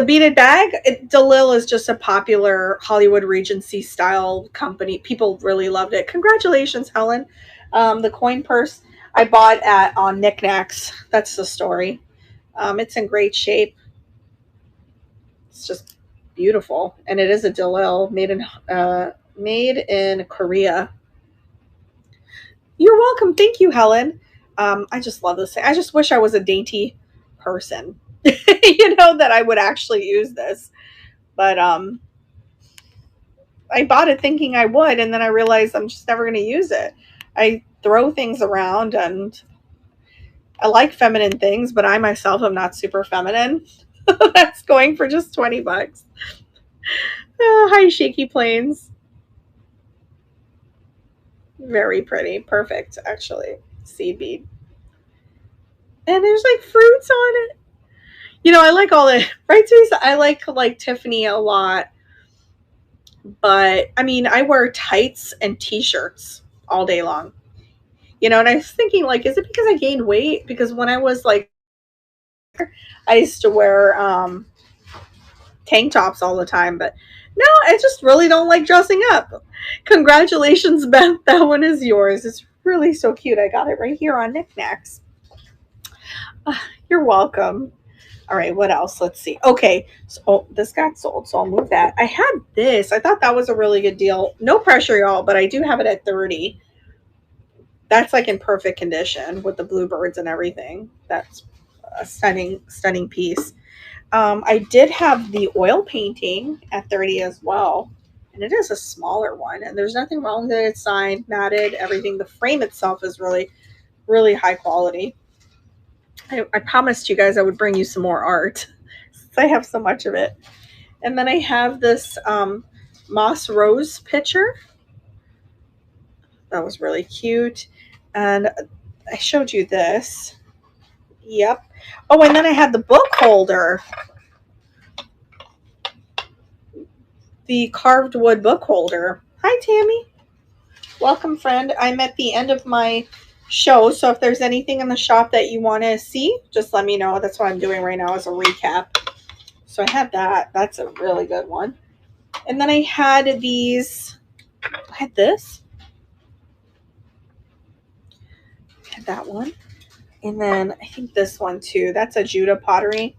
The beaded bag, DeLille is just a popular Hollywood Regency style company. People really loved it. Congratulations, Helen. The coin purse I bought on Knickknacks. That's the story. It's in great shape. It's just beautiful, and it is a DeLille made in Korea. You're welcome. Thank you, Helen. I just love this thing. I just wish I was a dainty person, that I would actually use this. But I bought it thinking I would, and then I realized I'm just never going to use it. I throw things around, and I like feminine things, but I myself am not super feminine. That's going for just $20. Hi, Shaky Plains. Very pretty. Perfect, actually. Seed bead. And there's like fruits on it. I like all the right, Teresa. I like Tiffany a lot, but I mean, I wear tights and t-shirts all day long. And I was thinking, like, is it because I gained weight? Because when I was like, I used to wear tank tops all the time, but no, I just really don't like dressing up. Congratulations, Beth. That one is yours. It's really so cute. I got it right here on Knickknacks. You're welcome. All right, what else? Let's see. Okay, so this got sold, so I'll move that. I had this. I thought that was a really good deal. No pressure, y'all, but I do have it at 30. That's like in perfect condition with the bluebirds and everything. That's a stunning piece. I did have the oil painting at 30 as well, and it is a smaller one, and there's nothing wrong with it. It's signed, matted, everything. The frame itself is really, really high quality. I promised you guys I would bring you some more art since I have so much of it. And then I have this moss rose picture. That was really cute. And I showed you this. Yep. Oh, and then I had the book holder. The carved wood book holder. Hi, Tammy. Welcome, friend. I'm at the end of my show, so if there's anything in the shop that you want to see, just let me know. That's what I'm doing right now as a recap. So I had that. That's a really good one. And then I had these. I had this. I had that one. And then I think this one too. That's a Judah pottery.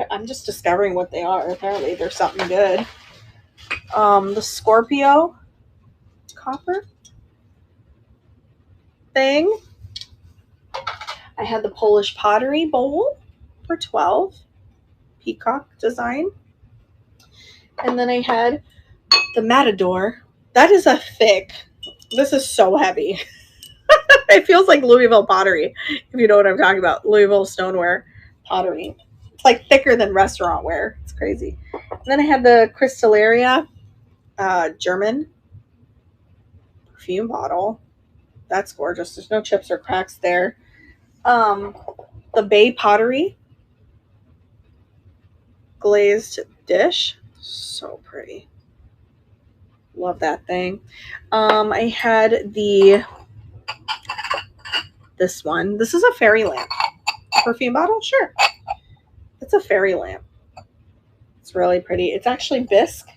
I'm just discovering what they are. Apparently they're something good. The Scorpio copper thing. I had the Polish pottery bowl for 12. Peacock design. And then I had the Matador. That is a thick. This is so heavy. It feels like Louisville pottery, if you know what I'm talking about. Louisville stoneware pottery. It's like thicker than restaurant ware. It's crazy. And then I had the Crystalleria German perfume bottle. That's gorgeous. There's no chips or cracks there. The Bay pottery glazed dish. So pretty. Love that thing. I had this one. This is a fairy lamp. Perfume bottle? Sure. It's a fairy lamp. It's really pretty. It's actually bisque.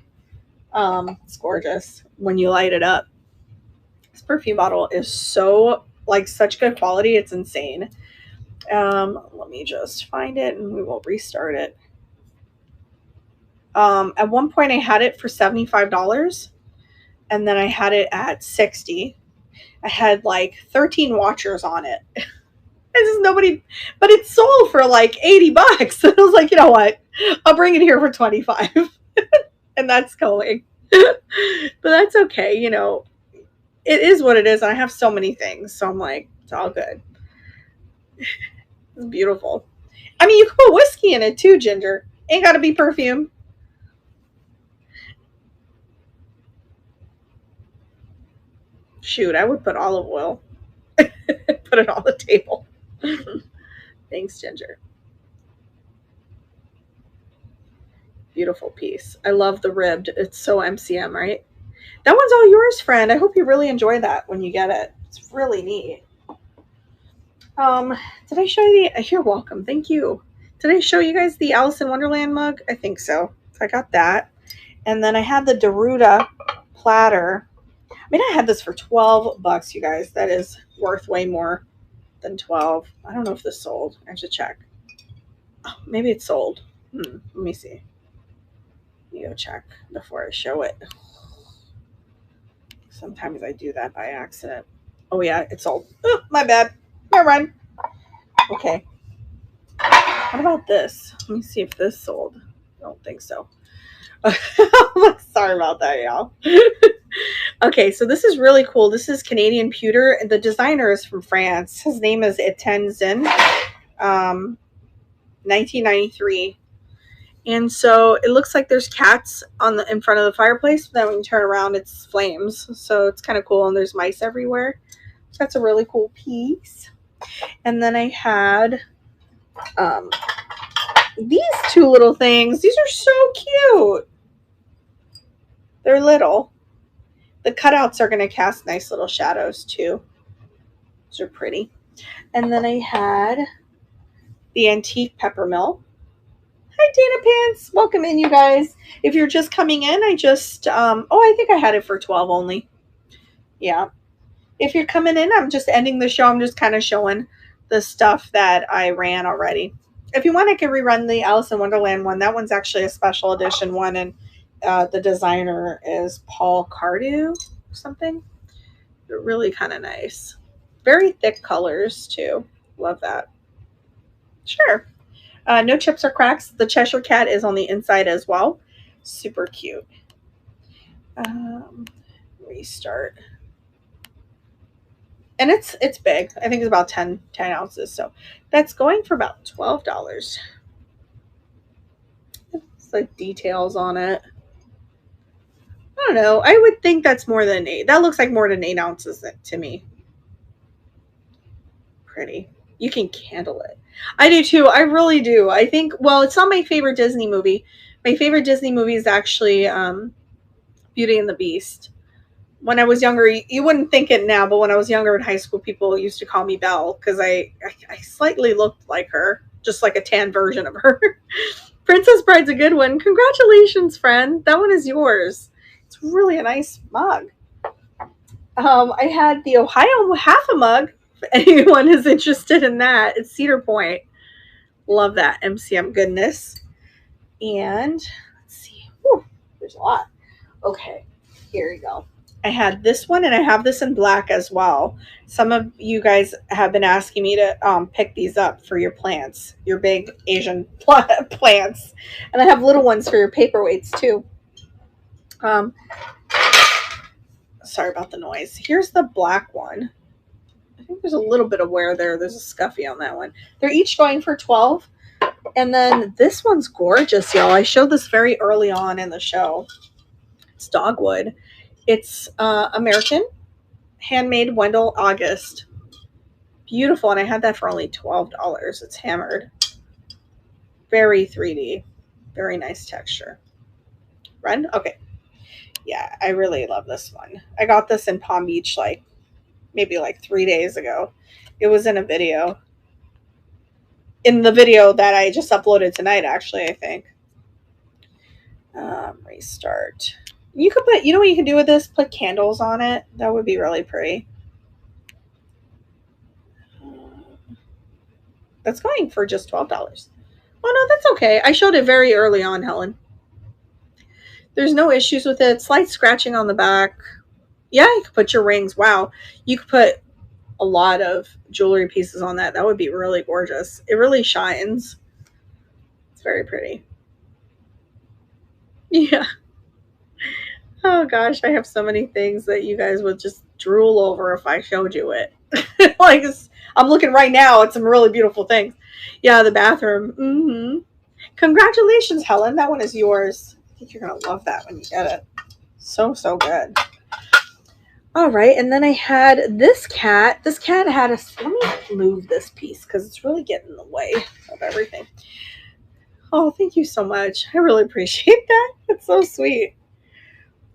It's gorgeous when you light it up. This perfume bottle is so, such good quality. It's insane. Let me just find it and we will restart it. At one point I had it for $75 and then I had it at $60. I had 13 watchers on it. It's just nobody, but it sold for $80. And I was like, you know what? I'll bring it here for 25. And that's going. But that's okay. It is what it is. And I have so many things. So I'm like, it's all good. It's beautiful. I mean, you can put whiskey in it too, Ginger. Ain't got to be perfume. Shoot, I would put olive oil. Put it on the table. Thanks, Ginger. Beautiful piece. I love the ribbed. It's so MCM, right? That one's all yours, friend. I hope you really enjoy that when you get it. It's really neat. Did I show you the... You're welcome. Thank you. Did I show you guys the Alice in Wonderland mug? I think so. I got that. And then I had the Daruda platter. I mean, I had this for $12, you guys. That is worth way more than 12. I don't know if this sold. I have to check. Oh, maybe it sold. Let me see. Let me go check before I show it. Sometimes I do that by accident. Oh, yeah, it sold. Oh, my bad. My run. Okay. What about this? Let me see if this sold. I don't think so. Sorry about that, y'all. Okay, so this is really cool. This is Canadian pewter, and the designer is from France. His name is Etienne Zinn, 1993. And so it looks like there's cats in front of the fireplace, but then when you turn around, it's flames. So it's kind of cool, and there's mice everywhere. So that's a really cool piece. And then I had these two little things. These are so cute. They're little. The cutouts are going to cast nice little shadows too. Those are pretty. And then I had the antique peppermill. Hi, Dana Pants. Welcome in, you guys. If you're just coming in, I just, I think I had it for 12 only. Yeah. If you're coming in, I'm just ending the show. I'm just kind of showing the stuff that I ran already. If you want, I can rerun the Alice in Wonderland one. That one's actually a special edition one, and the designer is Paul Cardew or something. They're really kind of nice. Very thick colors, too. Love that. Sure. No chips or cracks. The Cheshire Cat is on the inside as well. Super cute. Restart. And it's big. I think it's about 10 ounces. So that's going for about $12. It's like details on it. I don't know. I would think that's more than 8. That looks like more than 8 ounces to me. Pretty. You can candle it. I do too. I really do. I think, well, it's not my favorite Disney movie. My favorite Disney movie is actually Beauty and the Beast. When I was younger, you wouldn't think it now, but when I was younger in high school, people used to call me Belle because I slightly looked like her, just like a tan version of her. Princess Bride's a good one. Congratulations, friend. That one is yours. It's really a nice mug. I had the Ohio half a mug. If anyone is interested in that, it's Cedar Point. Love that MCM goodness. And let's see. Whew, there's a lot. Okay, here you go. I had this one, and I have this in black as well. Some of you guys have been asking me to pick these up for your plants, your big Asian plants. And I have little ones for your paperweights too. Sorry about the noise. Here's the black one. I think there's a little bit of wear there. There's a scuffy on that one. They're each going for $12. And then this one's gorgeous, y'all. I showed this very early on in the show. It's dogwood. It's American, handmade Wendell August. Beautiful, and I had that for only $12. It's hammered. Very 3D. Very nice texture. Ren? Okay. Yeah, I really love this one. I got this in Palm Beach maybe 3 days ago. It was in a video. In the video that I just uploaded tonight, actually, I think. Restart. You could put, you know what you can do with this? Put candles on it. That would be really pretty. That's going for just $12. Oh, no, that's okay. I showed it very early on, Helen. There's no issues with it. Slight scratching on the back. Yeah, you could put your rings. Wow. You could put a lot of jewelry pieces on that. That would be really gorgeous. It really shines. It's very pretty. Yeah. Oh gosh, I have so many things that you guys would just drool over if I showed you it. I'm looking right now at some really beautiful things. Yeah, the bathroom. Mm-hmm. Congratulations, Helen. That one is yours. I think you're going to love that when you get it. So good. All right, and then I had this cat. This cat had a... Let me move this piece because it's really getting in the way of everything. Oh, thank you so much. I really appreciate that. That's so sweet.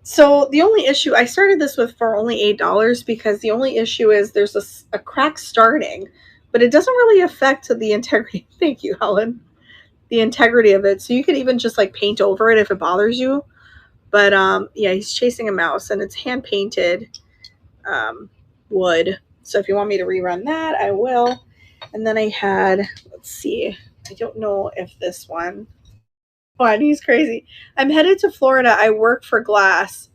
So the only issue, I started this with for only $8 because the only issue is there's a crack starting, but it doesn't really affect the integrity. Thank you, Helen. the integrity of it. So you could even just like paint over it if it bothers you. But yeah, he's chasing a mouse, and it's hand painted wood. So if you want me to rerun that, I will. And then I had, let's see, I don't know if this one. Oh, he's crazy. I'm headed to Florida. I work for glass.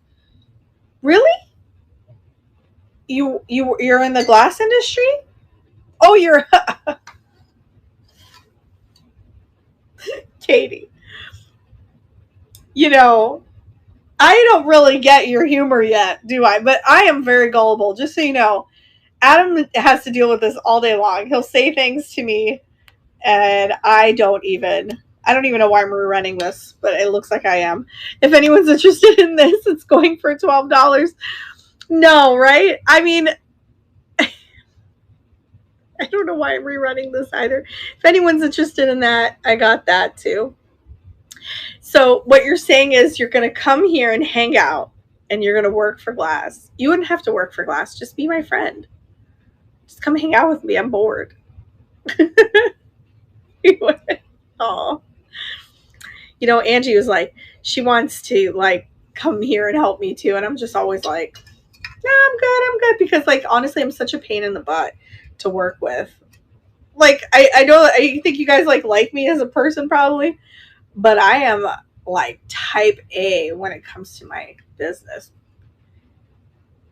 Really? You're in the glass industry? Oh, you're Katie. You know, I don't really get your humor yet, do I? But I am very gullible, just so you know. Adam has to deal with this all day long. He'll say things to me, and I don't even know why I'm rerunning this, but it looks like I am. If anyone's interested in this, it's going for $12. No, right? I mean, I don't know why I'm rerunning this either. If anyone's interested in that, I got that too. So what you're saying is you're going to come here and hang out, and you're going to work for glass. You wouldn't have to work for glass. Just be my friend. Just come hang out with me. I'm bored. Oh, you know, Angie was like, she wants to like come here and help me too, and I'm just always like, no, I'm good, because like honestly, I'm such a pain in the butt to work with. Like I know, I think you guys like me as a person probably, but I am like type A when it comes to my business.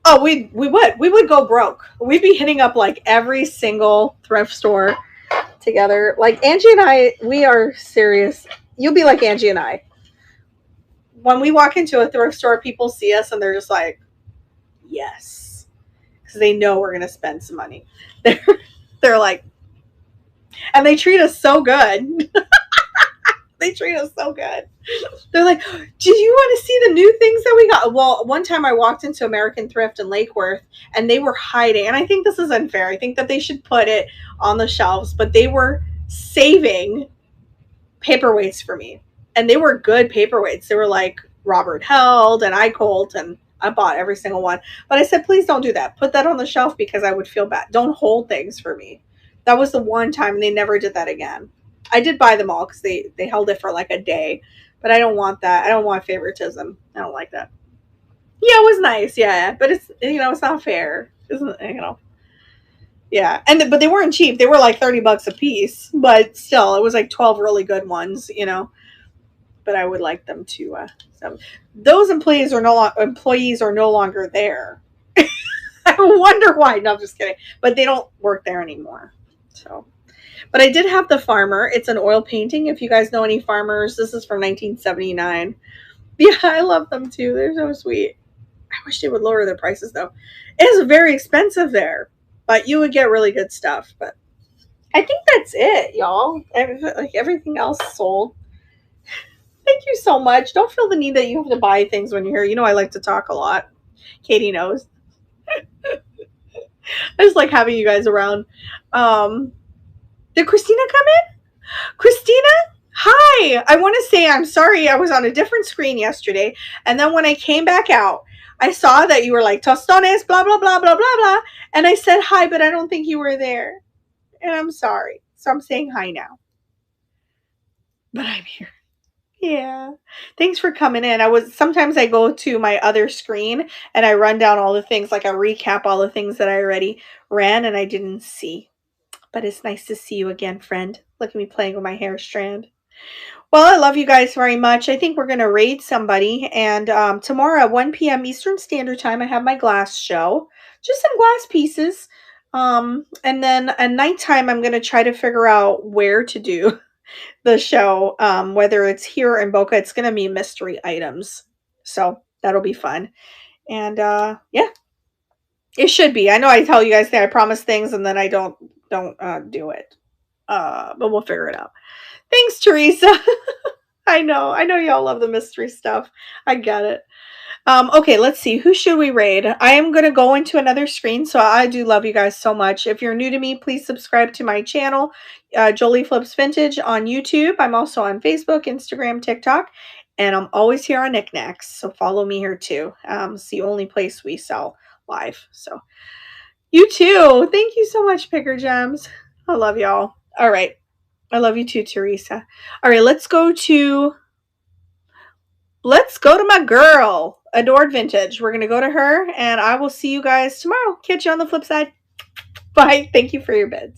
Oh, we would go broke. We'd be hitting up like every single thrift store together. Like Angie and I, we are serious. You'll be like Angie and I. When we walk into a thrift store, people see us and they're just like, yes, because they know we're gonna spend some money. They're like, and they treat us so good. They treat us so good. They're like, do you want to see the new things that we got? Well, one time I walked into American Thrift in Lake Worth, and they were hiding. And I think this is unfair. I think that they should put it on the shelves, but they were saving paperweights for me. And they were good paperweights. They were like Robert Held and iColt, and I bought every single one. But I said, please don't do that. Put that on the shelf because I would feel bad. Don't hold things for me. That was the one time, and they never did that again. I did buy them all because they held it for like a day. But I don't want that. I don't want favoritism. I don't like that. Yeah, it was nice. Yeah, but it's, you know, it's not fair, isn't it? You know. Yeah, but they weren't cheap. They were like $30 a piece. But still, it was like 12 really good ones. You know. But I would like them to. So those employees are no longer there. I wonder why. No, I'm just kidding. But they don't work there anymore. So. But I did have the Farmer. It's an oil painting. If you guys know any Farmers, this is from 1979. Yeah, I love them too. They're so sweet. I wish they would lower their prices though. It is very expensive there, but you would get really good stuff. But I think that's it, y'all. Like everything else sold. Thank you so much. Don't feel the need that you have to buy things when you're here. You know I like to talk a lot. Katie knows. I just like having you guys around. Did Christina come in? Christina? Hi. I want to say I'm sorry. I was on a different screen yesterday. And then when I came back out, I saw that you were like, tostones, blah, blah, blah, blah, blah, blah. And I said hi, but I don't think you were there. And I'm sorry. So I'm saying hi now. But I'm here. Yeah. Thanks for coming in. Sometimes I go to my other screen and I run down all the things, like I recap all the things that I already ran and I didn't see. But it's nice to see you again, friend. Look at me playing with my hair strand. Well, I love you guys very much. I think we're going to raid somebody. And tomorrow at 1 p.m. Eastern Standard Time, I have my glass show. Just some glass pieces. And then at nighttime, I'm going to try to figure out where to do the show. Whether it's here in Boca, it's going to be mystery items. So that'll be fun. And yeah, it should be. I know I tell you guys that I promise things and then I don't do it. But we'll figure it out. Thanks, Teresa. I know y'all love the mystery stuff. I get it. Okay, let's see. Who should we raid? I am going to go into another screen, so I do love you guys so much. If you're new to me, please subscribe to my channel, Jolie Flips Vintage on YouTube. I'm also on Facebook, Instagram, TikTok, and I'm always here on Knickknacks, so follow me here too. It's the only place we sell live. So you too. Thank you so much, Picker Gems. I love y'all. All right. I love you too, Teresa. All right, let's go to my girl, Adored Vintage. We're going to go to her, and I will see you guys tomorrow. Catch you on the flip side. Bye. Thank you for your bids.